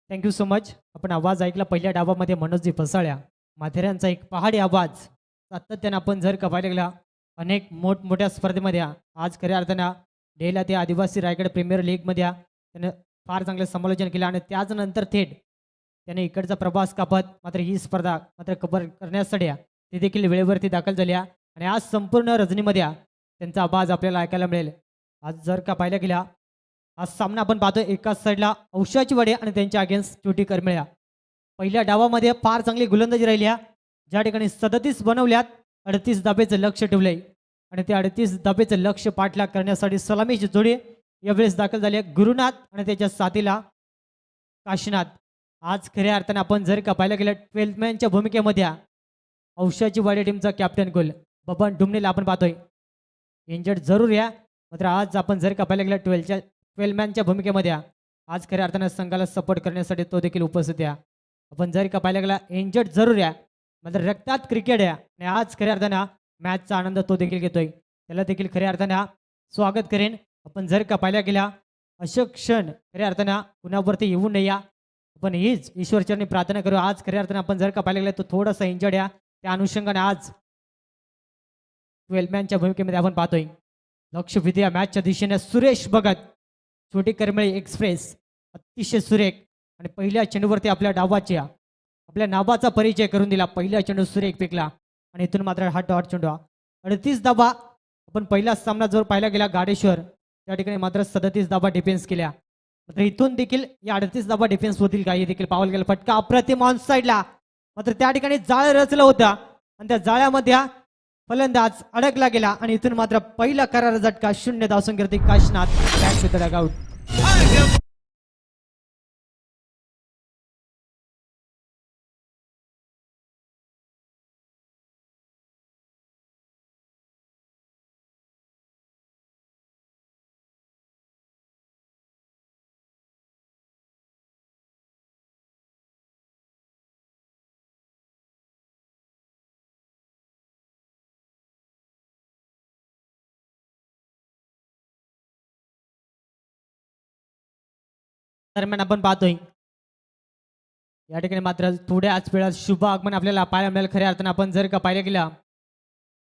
B: Thank you so much. आपण आवाज ऐकला पहिल्या डावामध्ये मनोजजी पसाळ्या माथेऱ्यांचा एक पहाडी आवाज. सातत्यानं आपण जर का पाहिलं गेला अनेक मोठमोठ्या स्पर्धेमध्ये आज खऱ्या अर्थानं डेला ते आदिवासी रायगड प्रीमियर लीगमध्ये त्यानं फार चांगलं समालोचन केलं आणि त्याचनंतर थेट त्याने इकडचा प्रवास कापत मात्र ही स्पर्धा मात्र कव्हर करण्यासाठी ते देखील वेळेवरती दाखल झाल्या आणि आज संपूर्ण रजनीमध्ये त्यांचा आवाज आपल्याला ऐकायला मिळेल. आज जर का पाहिला गेला हा सामना आपण पाहतो एकाच साईडला औषधाची वाडी आणि त्यांच्या अगेन्स्ट छोटी करमिळ्या. पहिल्या डावामध्ये फार चांगली गोलंदाजी राहिल्या ज्या ठिकाणी 37 बनवल्यात 38 धाब्याचं लक्ष ठेवलंय आणि ते 38 धाब्याचं लक्ष पाठलाग करण्यासाठी सलामीची जोडी यावेळेस दाखल झाली आहे गुरुनाथ आणि त्याच्या साथीला काशीनाथ. आज खऱ्या अर्थाने आपण जर का पाहिलं गेलं 12 मॅनच्या भूमिकेमध्ये औषधाची वाडी टीमचा कॅप्टन गोल बबन डुमनेला आपण पाहतोय इंजर्ड जरूर या. मात्र आज आपण जर का पाहिलं गेलं 12 मॅनच्या भूमिकेमध्ये आज खऱ्या अर्थानं संघाला सपोर्ट करण्यासाठी तो देखील उपस्थित आहे. आपण जर का पाहिलं गेला इंजर्ड जरूर आहे मात्र रक्तात क्रिकेट आहे आणि आज खऱ्या अर्थानं मॅचचा आनंद तो देखील घेतोय. त्याला देखील खऱ्या अर्थानं स्वागत करेन. आपण जर का पाहिल्या गेला अशा क्षण खऱ्या अर्थानं कुणावरती येऊ नये आपण हीच ईश्वरचरणी प्रार्थना करू. आज खऱ्या अर्थानं आपण जर का पाहिलं गेलं तो थोडासा इंजर्ड आहे त्या अनुषंगाने आज 12 मॅनच्या भूमिकेमध्ये आपण पाहतोय लक्ष विद्या मॅचच्या दिशेने सुरेश भगत छोटी करमिळी एक्सप्रेस अतिशय सुरेख आणि पहिल्या चेंडूवरती आपल्या डावाच्या आपल्या नावाचा परिचय करून दिला. पहिला चेंडू सुरेख फेकला आणि इथून मात्र हा डॉट चेंडू 38 धाबा. आपण पहिला सामना जर पाहिला गेला गाडेश्वर त्या ठिकाणी मात्र 37 धाबा डिफेन्स केल्या. मात्र इथून देखील या 38 धाबा डिफेन्स होतील का हे देखील पाहायला गेलं. फटका अप्रतिम ऑन साईडला मात्र त्या ठिकाणी जाळ रचलं होतं आणि त्या जाळ्यामध्ये फलंदाज अडकला गेला आणि इथून मात्र पहिला करार झटका 0 धावसंख्येवरती Kashinath back with dugout. दरम्यान आपण पाहतोय या ठिकाणी मात्र थोड्याच वेळात शुभ आगमन आपल्याला पाहायला मिळेल. खऱ्या अर्थानं आपण जर का पाहिलं गेला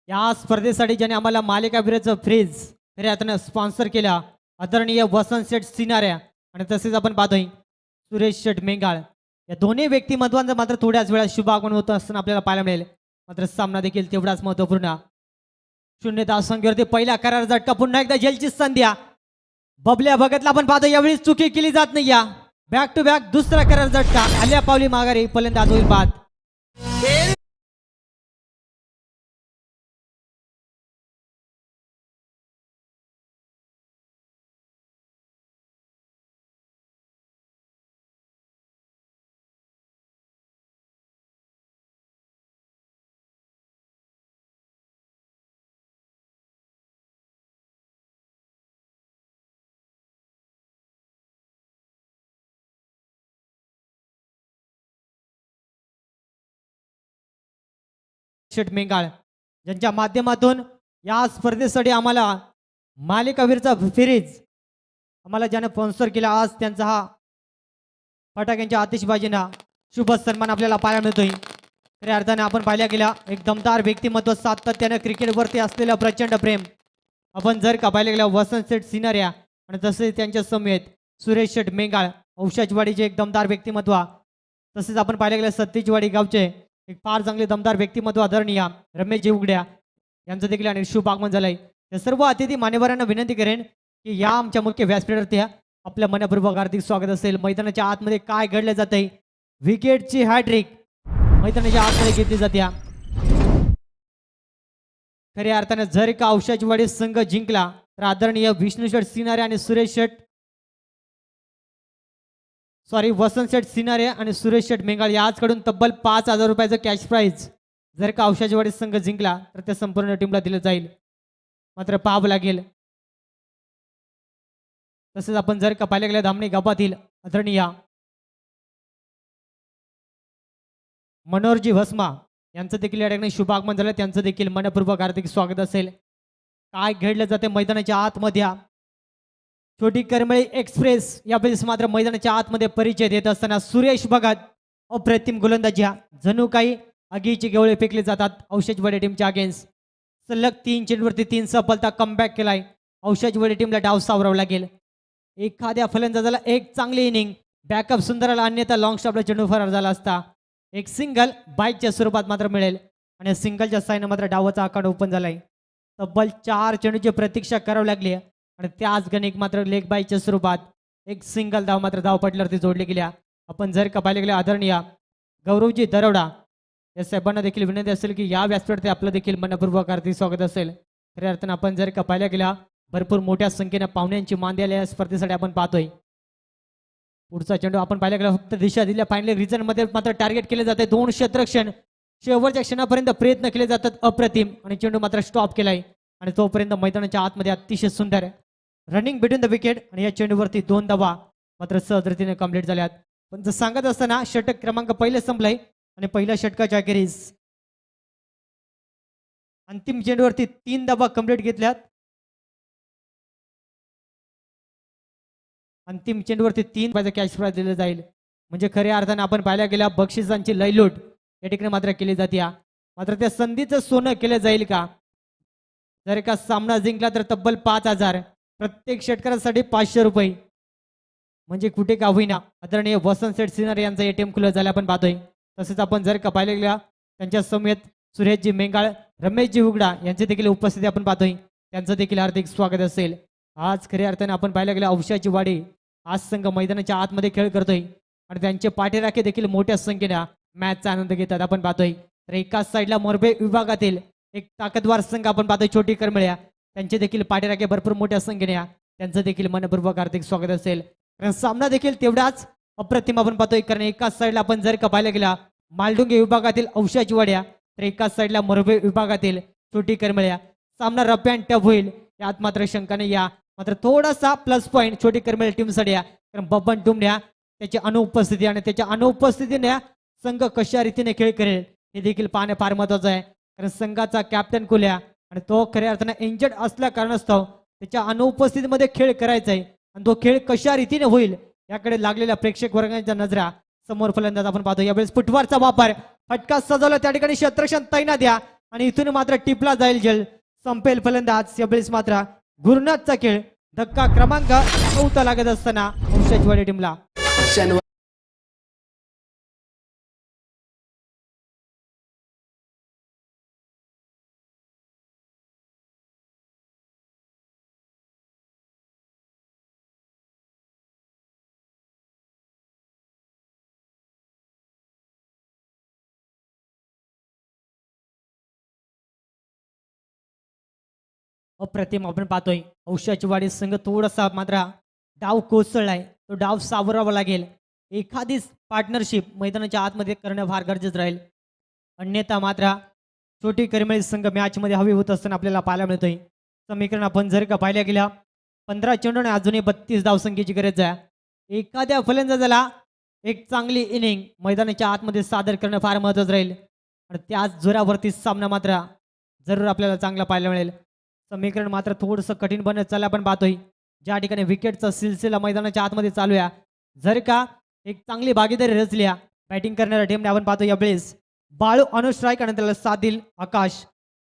B: या स्पर्धेसाठी ज्याने आम्हाला मालिकावीराचं फ्रीज खऱ्या अर्थानं स्पॉन्सर केला आदरणीय वसंत शेठ सिनाऱ्या आणि तसेच आपण पाहतोय सुरेश शेठ मेंगाळ या दोन्ही व्यक्तिमत्वांचं मात्र थोड्याच वेळात शुभ आगमन होतं असताना आपल्याला पाहायला मिळेल. मात्र सामना देखील तेवढाच महत्वपूर्ण 0 धावसंख्येवरती पहिला करार झटका पुन्हा एकदा जेलची संधी बबल्या भगतला आपण पाहतो यावेळी चुकी केली जात नाही. या बॅक टू बॅक दुसरा करार झटका आल्या पावली माघारी फलंदाज होईल बाद. शेठ मेंगाळ ज्यांच्या माध्यमातून या स्पर्धेसाठी आम्हाला मालिकावीरचा फ्रीज आम्हाला ज्याने स्पॉन्सर केला आज त्यांचा हा फटाक्यांच्या आतिषबाजीना शुभ सन्मान आपल्याला पाहायला मिळतोय. खऱ्या अर्थाने आपण पाहिल्या गेला एक दमदार व्यक्तिमत्व सातत्याने क्रिकेटवरती असलेलं प्रचंड प्रेम. आपण जर का पाहिलं गेला वसंत शेठ सिनाऱ्या आणि तसेच त्यांच्या समेत सुरेश शेठ मेंगाळ औषधवाडीचे एक दमदार व्यक्तिमत्व तसेच आपण पाहिलं गेलं सत्तीजवाडी गावचे एक फार चांगले दमदार व्यक्तिमत्व आदरणीय रमेशजी उघड्या यांचं देखील आणि शुभ आगमन झालंय. या सर्व अतिथी मान्यवरांना विनंती करेन की या आमच्या मुख्य व्यासपीठावरती आपल्या मनपूर्वक हार्दिक स्वागत असेल. मैदानाच्या आतमध्ये काय घडलं जातंय, विकेटची हॅट्रिक मैदानाच्या आतमध्ये घेतली जाते. खऱ्या अर्थाने जर का औषधवाडी संघ जिंकला तर आदरणीय विष्णू शेठ सिनारे आणि सुरेश शेठ वसंत शेठ सिनारे आणि सुरेश शेठ मेंगाळ याचकडून तब्बल 5,000 रुपयाचं कॅश प्राईज जर का औषधवाडी संघ जिंकला तर त्या संपूर्ण टीमला दिलं जाईल. मात्र पाहावं लागेल. तसेच आपण जर का पाहिलं गेलं धामणी गावातील आदरणीय मनोहरजी भस्मा यांचं देखील या ठिकाणी शुभ आगमन झालं. त्यांचं देखील मनपूर्वक हार्दिक स्वागत असेल. काय घडलं जाते मैदानाच्या आतमध्ये, छोटी करमळी एक्सप्रेस यावेळेस मात्र मैदानाच्या आतमध्ये परिचय देत असताना सुरेश भगत अप्रतिम गोलंदाजी, जणू काही आगीचे गेवळे फेकले जातात औषधवाडी टीमच्या अगेन्स्ट. सलग 3 चेंडूवरती 3 सफलता कमबॅक केलाय. औषधवाडी टीमला डाव सावरावं लागेल. एखाद्या फलंदाजाला एक चांगली इनिंग बॅकअप सुंदर आला, अन्यथा लॉंग स्टॉपला चेंडू फरार झाला असता. एक सिंगल बाईकच्या स्वरूपात मात्र मिळेल आणि सिंगलच्या साईनं मात्र डावाचा आकडा ओपन झालाय. तब्बल 4 चेंडूची प्रतीक्षा करावी लागली आणि त्याच गणिक मात्र लेग बाईकच्या स्वरूपात एक सिंगल धाव मात्र धावपटल्यावरती जोडले गेल्या. आपण जर का पाहिले गेले आदरणीय गौरवजी दरोडा या साहेबांना देखील विनंती असेल की या व्यासपीठावरती आपलं देखील मनपूर्वक हार्दिक स्वागत असेल. खऱ्या अर्थानं आपण जर का पाहिल्या गेल्या भरपूर मोठ्या संख्येनं पाहुण्यांची मांदी या स्पर्धेसाठी आपण पाहतोय. पुढचा चेंडू आपण पाहिल्या गेला फक्त दिशा दिल्या फायनल रिजन मध्ये मात्र टार्गेट केले जाते. 2 क्षेत्ररक्षण शेवटच्या क्षणापर्यंत प्रयत्न केले जातात अप्रतिम आणि चेंडू मात्र स्टॉप केलाय आणि तोपर्यंत मैदानाच्या आतमध्ये अतिशय सुंदर रनिंग बिटवीन द विकेट आणि या चेंडूवरती 2 धावा मात्र सहजरीतीने कंप्लीट झाल्यात. पण जर सांगत असताना षटक क्रमांक पहिले संपलाय आणि पहिल्या षटकाच्या अखेरीस अंतिम चेंडूवरती 3 धावा कंप्लीट घेतल्यात. अंतिम चेंडूवरती 3 रुपयाचा कॅश प्राइज दिलं जाईल. म्हणजे खऱ्या अर्थाने आपण पाहायला गेल्या बक्षिसांची लयलूट या ठिकाणी मात्र केली जाते. मात्र त्या संधीचं सोनं केलं जाईल का? जर का सामना जिंकला तर तब्बल 5,000, प्रत्येक षटकारासाठी 500 रुपये. म्हणजे कुठे का होईना आदरणीय वसंत शेठ सिन्नर यांचा एटीएम खुलं झालं आपण पाहतोय. तसेच आपण जर का पाहिलं गेल्या त्यांच्या समेत सुरेशजी मेंगाळ, रमेशजी उगडा यांची देखील उपस्थिती आपण पाहतोय. त्यांचं देखील हार्दिक स्वागत असेल. आज खऱ्या अर्थाने आपण पाहिलं गेल्या औषधाची वाडी आज संघ मैदानाच्या आतमध्ये खेळ करतोय आणि त्यांचे पाठीराखे देखील मोठ्या संख्येने मॅचचा आनंद घेतात आपण पाहतोय. तर एकाच साईडला मोरबे विभागातील एक ताकदवार संघ आपण पाहतोय छोटी करमळ्या, त्यांचे देखील पाठीराखे भरपूर मोठ्या संख्येने त्यांचं देखील मनपूर्वक हार्दिक स्वागत असेल. कारण सामना देखील तेवढाच अप्रतिम आपण पाहतोय. कारण एकाच साईडला आपण जर का पाहिलं गेला मालडुंगे विभागातील औषधाची वाड्या तर एकाच साईडला मोरबे विभागातील छोटी करमळ्या. सामना रफ अँड टफ होईल यात मात्र शंका नाही. या मात्र थोडासा प्लस पॉईंट छोटी करमेल टीमसाठी आहे. कारण बबन टुमड्या त्याची अनुपस्थिती आणि त्याच्या अनुपस्थितीने संघ कशा रीतीने खेळ करेल हे देखील पाहणे फार महत्वाचं आहे. कारण संघाचा कॅप्टन कुल्या आणि तो खऱ्या अर्थाने इंजर्ड असल्या कारणास्तव त्याच्या अनुपस्थितीमध्ये खेळ करायचा आहे आणि तो खेळ कशा रीतीने होईल याकडे लागलेल्या प्रेक्षक वर्गांच्या नजरा समोर फलंदाज आपण पाहतो. यावेळेस फुटवारचा वापर फटका सजवला त्या ठिकाणी क्षेत्ररक्षण तैनात द्या आणि इथून मात्र टिपला जाईल जल संपेल फलंदाज. यावेळेस मात्र गुरुनाथचा खेळ धक्का क्रमांक 9 लागत असताना औषधवाडी टीमला अप्रतिम आपण पाहतोय. औषधाची वाडी संघ थोडासा मात्र डाव कोसळलाय, तो डाव सावरावा लागेल. एखादी पार्टनरशिप मैदानाच्या आतमध्ये करणं फार गरजेचं राहील. अन्यथा मात्र छोटी करमेळी संघ मॅच मध्ये हवी होत असताना आपल्याला पाहायला मिळतोय. समीकरण आपण जर का पाहिल्या गेल्या 15 चेंडूने अजूनही 32 धावसंख्येची गरज आहे. एखाद्या फलंदाजाला एक चांगली इनिंग मैदानाच्या आतमध्ये सादर करणं फार महत्त्वाचं राहील आणि त्याच जोरावरती सामना मात्र जरूर आपल्याला चांगला पाहायला मिळेल. समीकरण मात्र थोडंसं कठीण बनत चाललं आपण पाहतोय. ज्या ठिकाणी विकेटचा सिलसिला मैदानाच्या आतमध्ये चालू आहे, जर का एक चांगली भागीदारी रचली बॅटिंग करणाऱ्या टीमने आपण पाहतो. यावेळेस बाळू अनुस्ट्राईक आणि त्याला साथ देईल आकाश.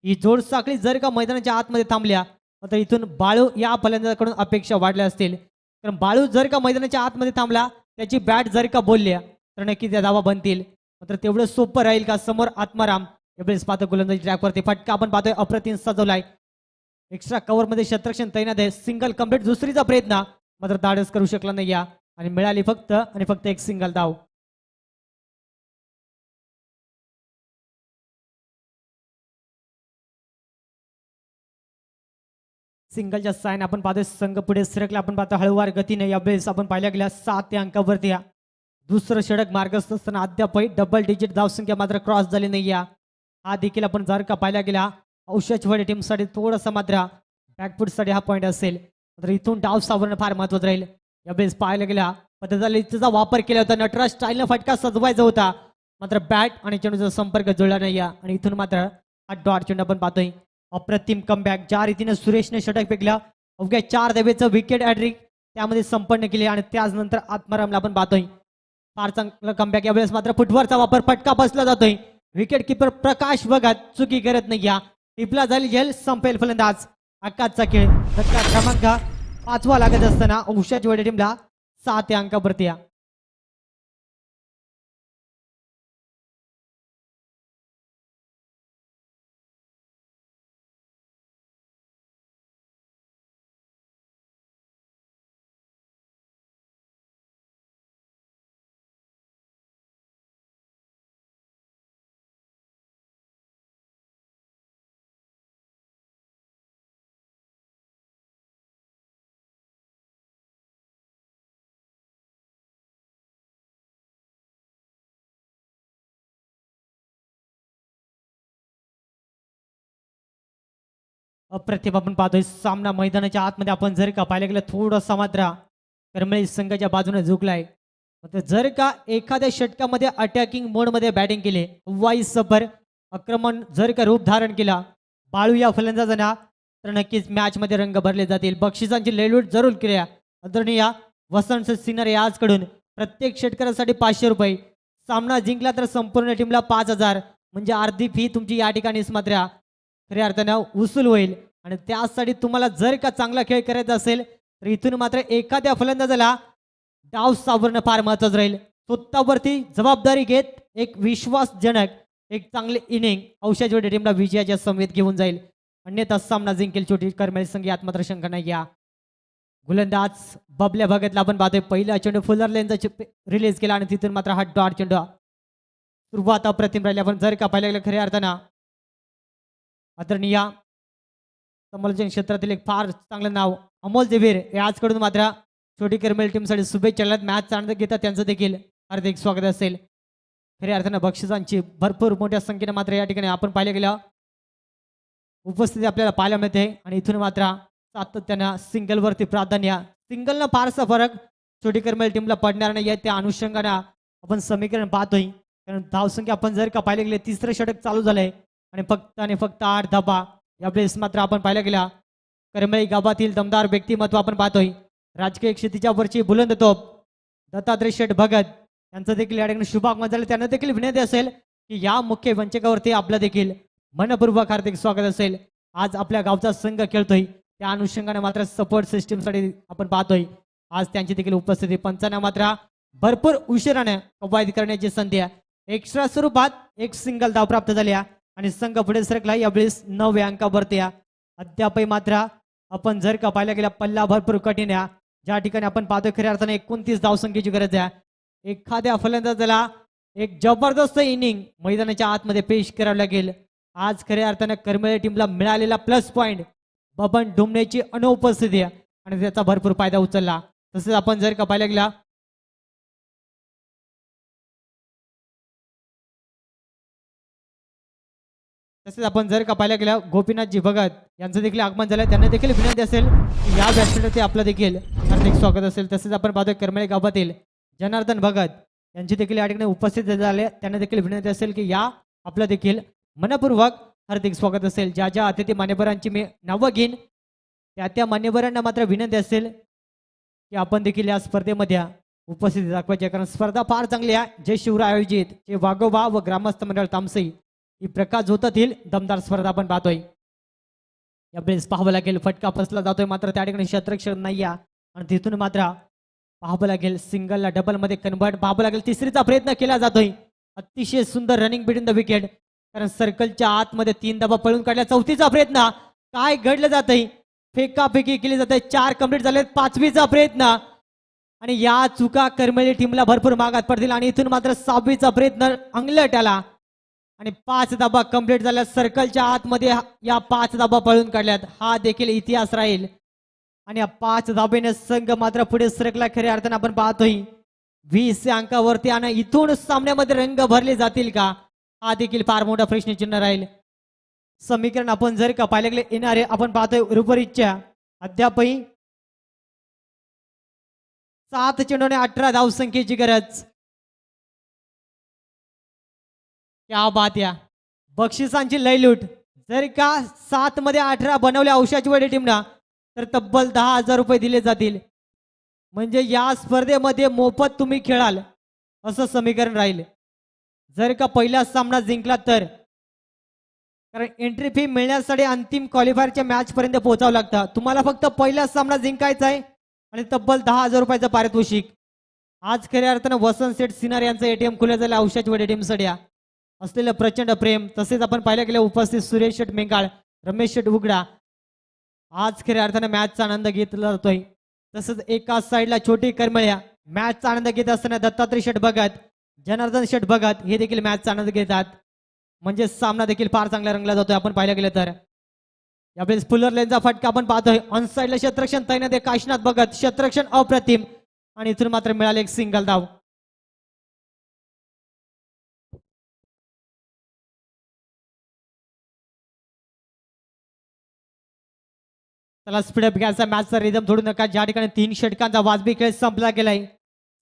B: ही जोड साखळी जर का मैदानाच्या आतमध्ये थांबल्या तर इथून बाळू या फलंदाजाकडून अपेक्षा वाढल्या असतील. कारण बाळू जर का मैदानाच्या आतमध्ये थांबला, त्याची बॅट जर का बोलल्या तर नक्की त्या धावा बनतील. मात्र तेवढं सोपं राहील का? समोर आत्माराम यावेळेस पाहतो गोलंदाजी ट्रॅकवरती फटका आपण पाहतोय अप्रतिम सजवलाय. एक्स्ट्रा कव्हर मध्ये क्षेत्ररक्षण तैनात आहे. सिंगल कंप्लीट दुसरीचा प्रयत्न मात्र धाडस करू शकला नाही या आणि मिळाली फक्त आणि फक्त एक सिंगल धाव. सिंगलच्या साइन आपण पाहतोय संघ पुढे सरकला. आपण पाहतो हळूवार गतीने यावेळेस आपण पाहिल्या गेल्या 7 अंकावरती या दुसरं षटक मार्गस्थ असताना अद्यापही डबल डिजिट धावसंख्या मात्र क्रॉस झाली नाही या. हा देखील आपण जर का पाहिल्या गेला औषधवाडी टीमसाठी थोडासा मात्र बॅकफुटसाठी हा पॉईंट असेल. मात्र इथून डाव सावरणं फार महत्वाचं राहील. यावेळेस पाहायला गेला पद्धतीचा वापर केला होता. नटराज स्टाईलनं फटका सजवायचा होता मात्र बॅट आणि चेंडूचा संपर्क जुळला नाही या आणि इथून मात्र हा डॉट चेंडू आपण पाहतोय. अप्रतिम कमबॅक ज्या रीतीने सुरेशने षटक फेकलं अवघ्या 4 धावेचं विकेट हॅट्रिक त्यामध्ये संपन्न केले आणि त्याचनंतर आत्मारामला आपण पाहतोय फार चांगलं कमबॅक. यावेळेस मात्र फुटवरचा वापर फटका बसला जातोय. विकेट किपर प्रकाश भगत चुकी करत नाही या. टिपला झाली झेल संपेल फलंदाज. आकाशचा खेळ धक्का क्रमांक 5वा लागत असताना औषधवाडी टीमला 7 अंकावरती या. अप्रतिम आपण पाहतोय सामना मैदानाच्या आतमध्ये आपण जर का पाहिलं गेलं थोडासा मात्र करमळी संघाच्या बाजूने झुकलाय. जर का एखाद्या षटकामध्ये अटॅकिंग मोडमध्ये बॅटिंग केले वाईस सफर आक्रमण जर का रूप धारण केला बाळू या फलंदाजांना तर नक्कीच मॅचमध्ये रंग भरले जातील. बक्षिसांची लेलूट जरूर केल्या आदरणीय वसंत सिन्नर आजकडून प्रत्येक षटकारासाठी 500 रुपये. सामना जिंकला तर संपूर्ण टीमला 5000 म्हणजे अर्धी फी तुमची या ठिकाणीच मात्र खऱ्या अर्थानं वसूल होईल. आणि त्यासाठी तुम्हाला जर का चांगला खेळ करायचा असेल तर इथून मात्र एखाद्या फलंदाजाला डाव सावरणं फार महत्वाचं राहील. स्वतःवरती जबाबदारी घेत एक विश्वासजनक एक चांगले इनिंग औषधवाडी टीमला विजयाच्या समेत घेऊन जाईल. अन्यथा सामना जिंकेल छोटी करमेल संघ यात मात्र शंका नाही या. गोलंदाज बबल्या भगतला आपण पाहतोय पहिला चेंडू फुलर लेनचा रिलीज केला आणि तिथून मात्र हा डॉट चेंडू सुरुवात अप्रतिम राहिली. आपण जर का पाहिलं गेलं खऱ्या अर्थानं आदरणीय समालोचन क्षेत्रातील एक फार चांगलं नाव अमोल देवीर हे आजकडून मात्र छोटी करमेल टीमसाठी शुभेच्छा. मॅच आनंद घेतात त्यांचं देखील हार्दिक स्वागत असेल. खऱ्या अर्थानं बक्षिसांची भरपूर मोठ्या संख्येने मात्र या ठिकाणी आपण पाहिलं गेलं उपस्थिती आपल्याला पाहायला मिळते आणि इथून मात्र सातत्यानं सिंगलवरती प्राधान्य. सिंगलनं फारसा फरक छोटी करमेल टीमला पडणार नाही त्या अनुषंगाने आपण समीकरण पाहतोय. कारण धावसंख्या आपण जर का पाहिले गेले तिसरं षटक चालू झालंय आणि फक्त 8 धाबा. यावेळेस मात्र आपण पाहिला गेला करमेळी गावातील दमदार व्यक्तिमत्व आपण पाहतोय. राजकीय क्षितिजा वरची बुलंद तोप दत्तात्रय शेठ भगत यांचं देखील या ठिकाणी शुभागमन झालं. त्यांना देखील विनंती असेल की या मुख्य वंचकावरती आपलं देखील मनपूर्वक हार्दिक स्वागत असेल. आज आपल्या गावचा संघ खेळतोय त्या अनुषंगाने मात्र सपोर्ट सिस्टीमसाठी आपण पाहतोय आज त्यांची देखील उपस्थिती. पंचांना मात्र भरपूर उशिराने कवायत करण्याची संधी आहे. एक्स्ट्रा स्वरूपात एक सिंगल धाव प्राप्त झाल्या आणि संघ पुढे सरकला यावेळेस 9व्या अंकावरती या. अद्यापही मात्र आपण जर का पाहिला गेला पल्ला भरपूर कठीण आहे. ज्या ठिकाणी आपण पाहतोय खऱ्या अर्थाने 29 धावसंख्येची गरज आहे. एखाद्या फलंदाजाला एक जबरदस्त इनिंग मैदानाच्या आतमध्ये पेश करावं लागेल. आज खऱ्या अर्थाने करमेळी टीमला मिळालेला प्लस पॉइंट बबन डुमनेची अनुपस्थिती आहे आणि त्याचा भरपूर फायदा उचलला. तसेच आपण जर का पाहिला गेला गोपीनाथजी भगत यांचं देखील आगमन झालं. त्यांना देखील विनंती असेल की या व्यासपीठावरती आपलं देखील हार्दिक स्वागत असेल. तसेच आपण पाहतोय करमेळी गावातील जनार्दन भगत यांची देखील या ठिकाणी उपस्थित झाले. त्यांना देखील विनंती असेल की या आपलं देखील मनपूर्वक हार्दिक स्वागत असेल. ज्या ज्या अतिथी मान्यवरांची मी नावं घेईन त्या मान्यवरांना मात्र विनंती असेल की आपण देखील या स्पर्धेमध्ये उपस्थिती दाखवायची कारण स्पर्धा फार चांगली आहे. जय शिवराय आयोजित जे वाघोबा व ग्रामस्थ मंडळ तामसई ही प्रकाश होतातील दमदार स्पर्धा आपण पाहतोय. यावेळेस पाहावं लागेल फटका फसला जातोय मात्र त्या ठिकाणी क्षेत्ररक्षण नाही आहे आणि तिथून मात्र पाहावं लागेल सिंगलला डबलमध्ये कन्वर्ट पाहावं लागेल. तिसरीचा प्रयत्न केला जातोय. अतिशय सुंदर रनिंग बिटवीन द विकेट कारण सर्कलच्या आतमध्ये 3 धावा पळून काढल्या. चौथीचा प्रयत्न काय घडलं जातंय फेकाफेकी केली जाते. 4 कंप्लीट झालेत. 5वीचा प्रयत्न आणि या चुका करमेली टीमला भरपूर मागात पडतील आणि इथून मात्र 6वीचा प्रयत्न अंगलट आला आणि 5 धाबा कंप्लीट झाल्या. सर्कलच्या आतमध्ये या 5 धाबा पळून काढल्यात. हा देखील इतिहास राहील आणि या 5 धाबेने संघ मात्र पुढे सरकला. खऱ्या अर्थाने आपण पाहतोय 20 अंकावरती आणि इथून सामन्यामध्ये रंग भरले जातील का, हा देखील फार मोठा प्रश्नचिन्ह राहील. समीकरण आपण जर का पाहिले गेले येणारे आपण पाहतोय उर्वरितच्या अद्यापही 7 चेंडूने 18 धावसंख्येची गरज. क्या बात या बक्षिसांची लयलूट. जर का 7 मध्ये 18 बनवल्या औषधाची वडे टीमना तर तब्बल 10,000 रुपये दिले जातील. म्हणजे या स्पर्धेमध्ये मोफत तुम्ही खेळाल असं समीकरण राहील. जर का पहिला सामना जिंकला तर, कारण एंट्री फी मिळण्यासाठी अंतिम क्वालिफायरच्या मॅच पर्यंत पोहोचावं लागतं. तुम्हाला फक्त पहिला सामना जिंकायचा आहे आणि तब्बल 10,000 रुपयाचं पारितोषिक. आज खऱ्या अर्थानं वसंत सेठ सिनार यांचं एटीएम खुलं झालं औषध वडे टीम सड्या असलेलं प्रचंड प्रेम. तसेच आपण पाहिलं गेलं उपस्थित सुरेश शेठ मेंगाळ, रमेश शेठ उगडा आज खऱ्या अर्थानं मॅचचा आनंद घेतला जातोय. तसंच एका साईडला छोटी करमळ्या मॅचचा आनंद घेत असताना दत्तात्रय शेठ भगत, जनार्दन शेठ भगत हे देखील मॅचचा आनंद घेतात. म्हणजे सामना देखील फार चांगला रंगला जातोय. आपण पाहिलं गेलं तर यावेळेस फुलर लेनचा फटका आपण पाहतोय. ऑन साईडला क्षेत्ररक्षण तैनात आहे काशीनाथ भगत, क्षेत्ररक्षण अप्रतिम आणि इथून मात्र मिळाले एक सिंगल धाव. त्याला स्पीडअप घ्यायचा मॅचचा रिदम सोडू नका. ज्या ठिकाणी 3 षटकांचा वाजवी खेळ संपला गेलाय,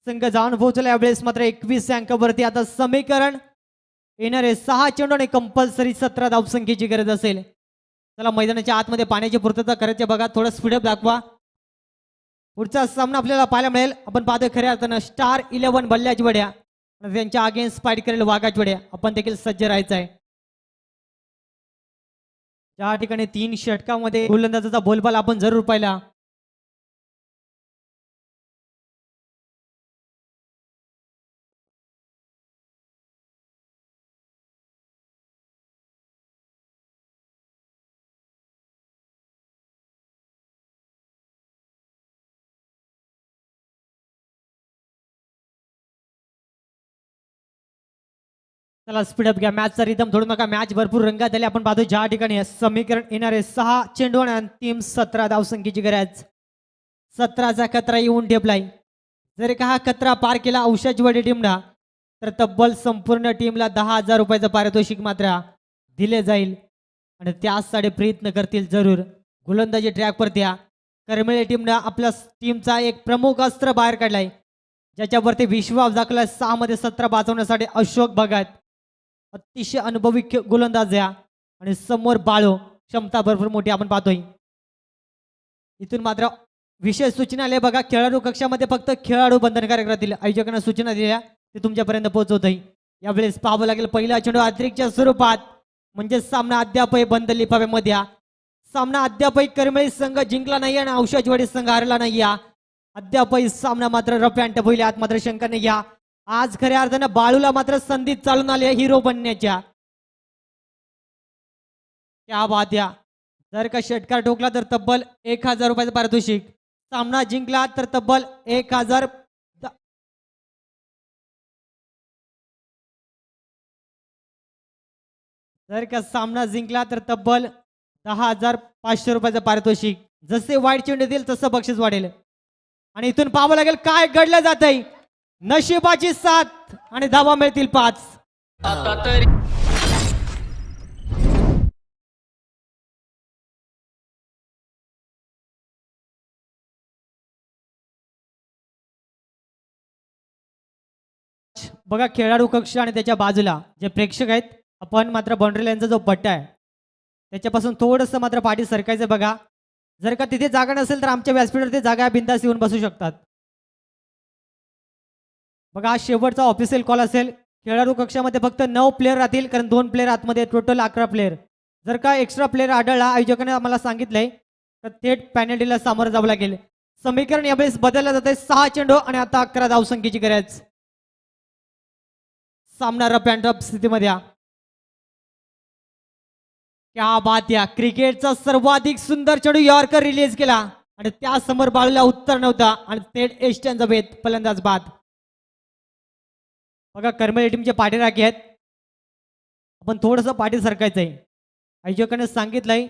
B: संघ जाऊन पोहोचला यावेळेस मात्र 21 अंकावरती. आता समीकरण येणारे 6 चेंडू आणि कंपल्सरी 17 धावसंख्येची गरज असेल. त्याला मैदानाच्या आतमध्ये पाण्याची पूर्तता करायची बघा. थोडं स्पीडअप दाखवा. पुढचा सामना आपल्याला पाहायला मिळेल. आपण पाहतोय खऱ्या अर्थानं स्टार 11 बल्ल्याची वड्या आणि त्यांच्या अगेन्स्ट फाईट करेल वाघाची वड्या. आपण देखील सज्ज राहायचं आहे. ज्या ठिकाणी 3 षटकामध्ये गोलंदाजाचा बोलबाला आपण जरूर पाहिला. त्याला स्पीडअप घ्या. मॅचचा रिदम थोडू नका. मॅच भरपूर रंगात आली. आपण पाहतो ज्या ठिकाणी समीकरण येणारे 6 चेंडू आणि अंतिम 17 धावसंख्येची गरज. 17चा कचरा येऊन ठेपलाय. जर का हा कचरा पार केला औषधाची वडी टीमला तर तब्बल संपूर्ण टीमला 10,000 रुपयाचं पारितोषिक मात्र दिले जाईल आणि त्यासाठी प्रयत्न करतील जरूर. गोलंदाजी ट्रॅकवरती करमेळे टीमनं आपल्या टीमचा एक प्रमुख अस्त्र बाहेर काढलाय, ज्याच्यावरती विश्वास दाखवला. 6 मध्ये 17 वाचवण्यासाठी अशोक भगत अतिशय अनुभवी गोलंदाज या आणि समोर बाळो क्षमता भरपूर मोठी आपण पाहतोय. इथून मात्र विशेष सूचना आल्या बघा. खेळाडू कक्षामध्ये फक्त खेळाडू बंधनकारक राहतील. आयोजकांना सूचना दिल्या ते तुमच्यापर्यंत पोहोचवतोय. यावेळेस पाहावं लागेल पहिला चेंडू अतिरिक्तच्या स्वरूपात. म्हणजे सामना अद्यापही बंद लिफाव्यामध्ये. सामना अद्यापही करमेळी संघ जिंकला नाही आणि औषधवाडी संघ हारला नाही. अद्यापही सामना मात्र रफ अँड टफ होईल. यात मात्र शंका नाही. आज खऱ्या अर्थानं बाळूला मात्र संधी चालून आली हिरो बनण्याच्या. क्या बात या. जर का षटकार ठोकला तर तब्बल 1,000 रुपयाचं पारितोषिक. सामना जिंकला तर तब्बल 1,000. जर का सामना जिंकला तर तब्बल 10,500 रुपयाचं पारितोषिक. जसे वाईट चेंडू देईल तसं बक्षीस वाढेल. आणि इथून पाहावं लागेल काय घडलं जात आहे. नशिबाची साथ आणि धावा मिळतील 5.
C: आता तरी
B: बघा खेळाडू कक्ष आणि त्याच्या बाजूला जे प्रेक्षक आहेत, आपण मात्र बाउंड्री लाईनचा जो पट्टा आहे त्याच्यापासून थोडंसं मात्र पाठी सरकायचं बघा. जर का तिथे जागा नसेल तर आमच्या व्यासपीठावरती जागा बिंदास येऊन बसू शकतात. बघा हा शेवटचा ऑफिशियल कॉल असेल. खेळाडू कक्षामध्ये फक्त 9 प्लेयर राहतील, कारण 2 प्लेयर आतमध्ये, टोटल 11 प्लेयर. जर का एक्स्ट्रा प्लेयर आढळला आयोजकांनी आम्हाला सांगितलंय तर थेट पॅनल्टीला सामोरं जावं लागेल. समीकरण यावेळेस बदललं जाते. 6 चेंडू आणि आता 11 धावसंख्येची गरज. सामना रफ अँड टफ स्थितीमध्ये क्या बात या क्रिकेटचा सर्वाधिक सुंदर चेंडू यॉर्कर रिलीज केला आणि त्यासमोर बाळूला उत्तर नव्हता आणि थेट एस्टनचा भेद फलंदाज बाद. बघा कर्मचारी टीमचे पाठीराखे आहेत. आपण थोडंसं पाठी सरकायचंय. आयोजकांनी सांगितलंय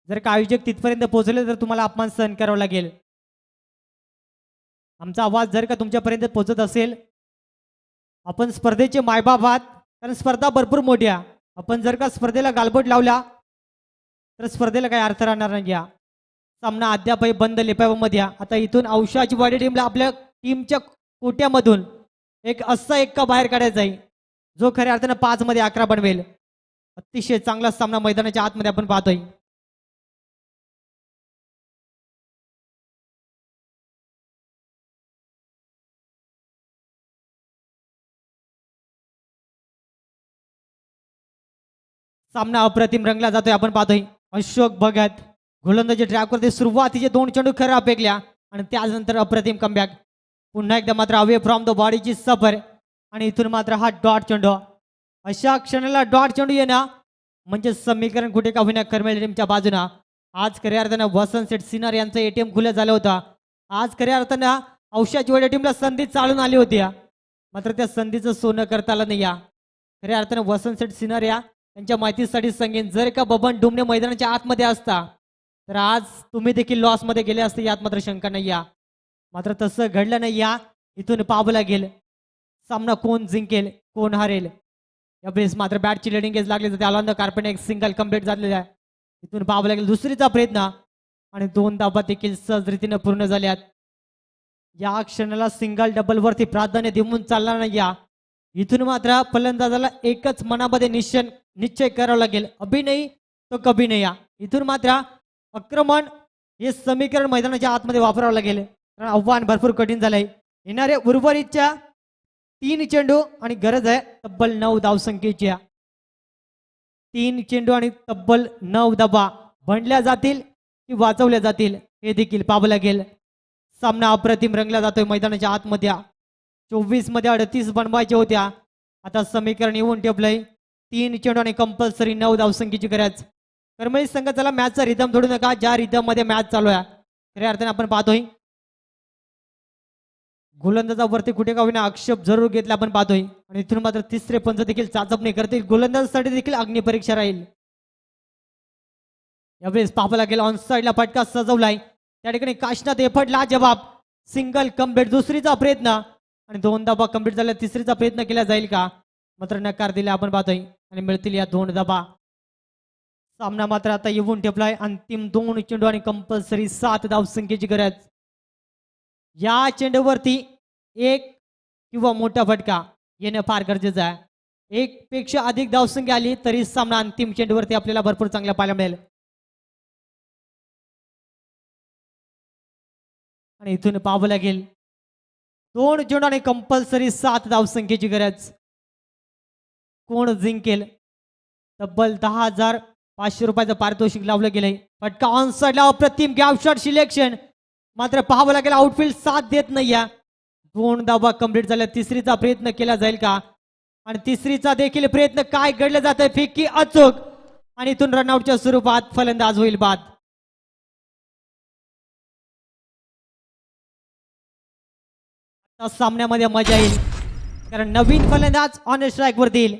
B: जर का आयोजक तिथपर्यंत पोहोचले तर तुम्हाला अपमान सहन करावा लागेल. आमचा आवाज जर का तुमच्यापर्यंत पोहोचत असेल, आपण स्पर्धेचे मायबाप आहात, कारण स्पर्धा भरपूर मोठी आहे. आपण जर का स्पर्धेला गालबोट लावला तर स्पर्धेला काही अर्थ राहणार नाही. या सामना अद्यापही बंद लिपामध्ये आहे. आता इथून औषाची बॉडी टीमला आपल्या टीमच्या कोट्यामधून एक असा एक्का बाहेर काढायचा आहे जो खऱ्या अर्थानं 5 मध्ये 11 बनवेल. अतिशय चांगला सामना मैदानाच्या आतमध्ये आपण पाहतोय. सामना अप्रतिम रंगला जातोय. आपण पाहतोय अशोक भगत गोलंदाजी ट्रॅकवरती सुरुवातीचे 2 चेंडू खराब फेकल्या आणि त्यानंतर अप्रतिम कमबॅक. पुन्हा एकदा मात्र अवे फ्रॉम द बॉडीची सफर आणि इथून मात्र हा डॉट चेंडू. अशा क्षणाला डॉट चेंडू येणं म्हणजे समीकरण कुठे का होईना कर्मचारी टीमच्या बाजूनं. आज खऱ्या अर्थानं वसंत सेठ सिन्नर यांचं एटीएम खुलं झालं होतं. आज खऱ्या अर्थानं औषाची वडे टीमला संधी चालून आली होती, मात्र त्या संधीचं सोनं करता आलं नाही. या खऱ्या अर्थानं वसंत सेठ सिन्नर या त्यांच्या माहितीसाठी सांगेन, जर का बबन डुमणे मैदानाच्या आतमध्ये असता तर आज तुम्ही देखील लॉसमध्ये गेले असते, यात मात्र शंका नाही. या मात्र तसं घडलं नाही. या इथून पाहावं लागेल सामना कोण जिंकेल कोण हारेल. यावेळेस मात्र बॅटची लिडिंग एज लागली तर त्याला कार्पेट एक सिंगल कम्प्लीट झालेला आहे. इथून पाहावं लागेल दुसरीचा प्रयत्न आणि 2 धाबा देखील सहज रीतीने पूर्ण झाल्यात. या क्षणाला सिंगल डबल वरती प्राधान्य देऊन चालणार नाही. या इथून मात्र फलंदाजाला एकच मनामध्ये निश्चय करावा लागेल, अभि नाही तो कभी नाही. या इथून मात्र आक्रमण हे समीकरण मैदानाच्या आतमध्ये वापरावं लागेल, कारण आव्हान भरपूर कठीण झालंय. येणारे उर्वरितच्या 3 चेंडू आणि गरज आहे तब्बल 9 धावसंख्येची. 3 चेंडू आणि तब्बल 9 धाबा बनल्या जातील की वाचवल्या जातील हे देखील पाहावं लागेल. सामना अप्रतिम रंगला जातोय मैदानाच्या आतमध्ये. 24 मध्ये 38 बनवायच्या होत्या, आता समीकरण येऊन ठेवलंय 3 चेंडू आणि कंपल्सरी 9 धावसंख्येची गरज. कर्मचारी संघ चला मॅचचा रिदम सोडू नका, ज्या रिदम मध्ये मॅच चालू आहे खऱ्या अर्थाने आपण पाहतोय गोलंदाजावरती कुठे का होईना आक्षेप जरूर घेतला आपण पाहतोय. आणि इथून मात्र तिसरे पंच देखील चाचपणी करतील. गोलंदाजासाठी देखील अग्निपरीक्षा राहील. यावेळेस पाहावं लागेल ऑन साईडला फटका सजवलाय, त्या ठिकाणी काशनाथ एफर्टला जबाब. सिंगल कम्प्लीट दुसरीचा प्रयत्न आणि 2 धाबा कम्प्लीट झाल्या. तिसरीचा प्रयत्न केला जाईल का, मात्र नकार दिला आपण पाहतोय आणि मिळतील या 2 धाबा. सामना मात्र आता येऊन ठेपलाय. अंतिम 2 चेंडू आणि कंपल्सरी 7 धावसंख्येची गरज. या चेंडूवरती एक किंवा मोठा फटका येणं फार गरजेचं आहे. 1 पेक्षा अधिक धावसंख्या आली तरी सामना अंतिम चेंडूवरती आपल्याला भरपूर चांगला पाहायला मिळेल. आणि इथून पाहावं लागेल 2 चेंडू आणि कंपल्सरी 7 धावसंख्येची गरज. कोण जिंकेल. तब्बल 10,500 रुपयाचं पारितोषिक लावलं गेलंय. फटका ऑन साईडला अप्रतिम गॅप शॉट सिलेक्शन, मात्र पाहावं लागेल आउटफील्ड साथ देत नाही. 2 धाबा कंप्लीट झाल्या. तिसरीचा प्रयत्न केला जाईल का, आणि तिसरीचा देखील प्रयत्न काय घडलं जात आहे, फिक्की अचूक आणि इथून रनआउटच्या स्वरूपात फलंदाज होईल बाद. आता सामन्यामध्ये मजा येईल, कारण नवीन फलंदाज ऑन स्ट्राईक वरती येईल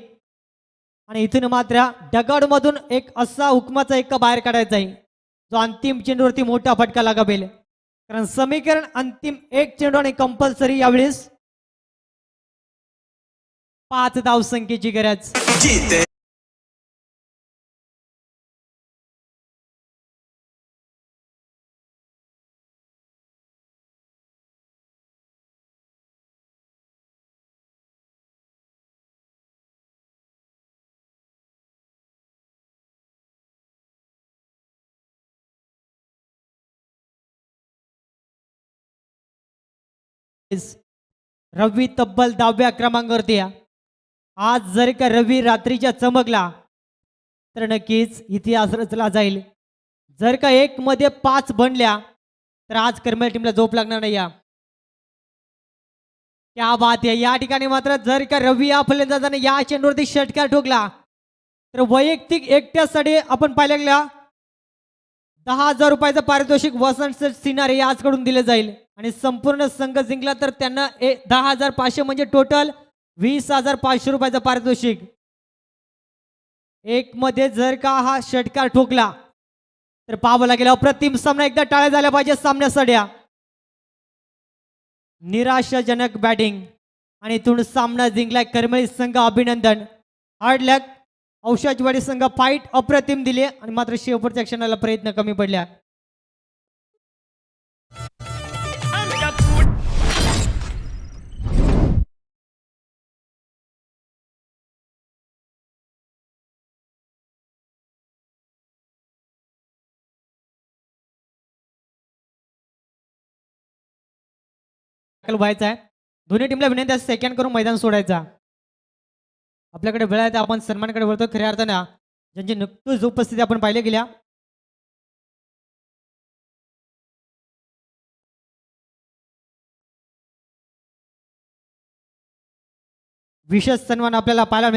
B: आणि इथून मात्र डगआउट मधून एक असा हुकमाचा एक बाहेर काढायचा आहे जो अंतिम चेंडूवरती मोठा फटका लगावेल. कारण समीकरण अंतिम 1 चेंडू आणि कंपल्सरी यावेळेस 5 धावसंख्येची गरज. रवी तब्बल 10व्या क्रमांकावरती आहे. आज जर का रवी रात्रीच्या चमकला तर नक्कीच इतिहास रचला जाईल. जर का 1 मध्ये 5 बनल्या तर आज कर्मचारी टीमला झोप लागणार नाही. क्या बात आहे. या ठिकाणी मात्र जर का रवी या फलंदाजाने या चेंडूवरती षटकार ठोकला तर वैयक्तिक एकट्यासाठी आपण पाहिल्या गेल्या 10,000 रुपयाचं पारितोषिक वसंत सिनारे याचकडून दिले जाईल आणि संपूर्ण संघ जिंकला तर त्यांना 10,500 म्हणजे टोटल 20,500 रुपयाचं पारितोषिक. एक मध्ये जर का हा षटकार ठोकला तर पाहावं लागेल अप्रतिम सामना. एकदा टाळ्या झाल्या पाहिजे सामन्यासाठी. निराशाजनक बॅटिंग आणि इथून सामना जिंकलाय करमळी संघ. अभिनंदन. हार्ड लक. औषधवाडी संघ फाईट अप्रतिम दिली आणि मात्र शेवटच्या क्षणाला प्रयत्न कमी पडल्या. व्हायचा आहे. दोन्ही टीमला विनंती आहे सेकंड करून मैदान सोडायचा. आपल्याकडे वेळ आहे तर आपण सन्मानाकडे वळतो. खऱ्या अर्थानं ज्यांची नुकतीच उपस्थिती आपण पाहिल्या गेल्या विशेष सन्मान आपल्याला पाहायला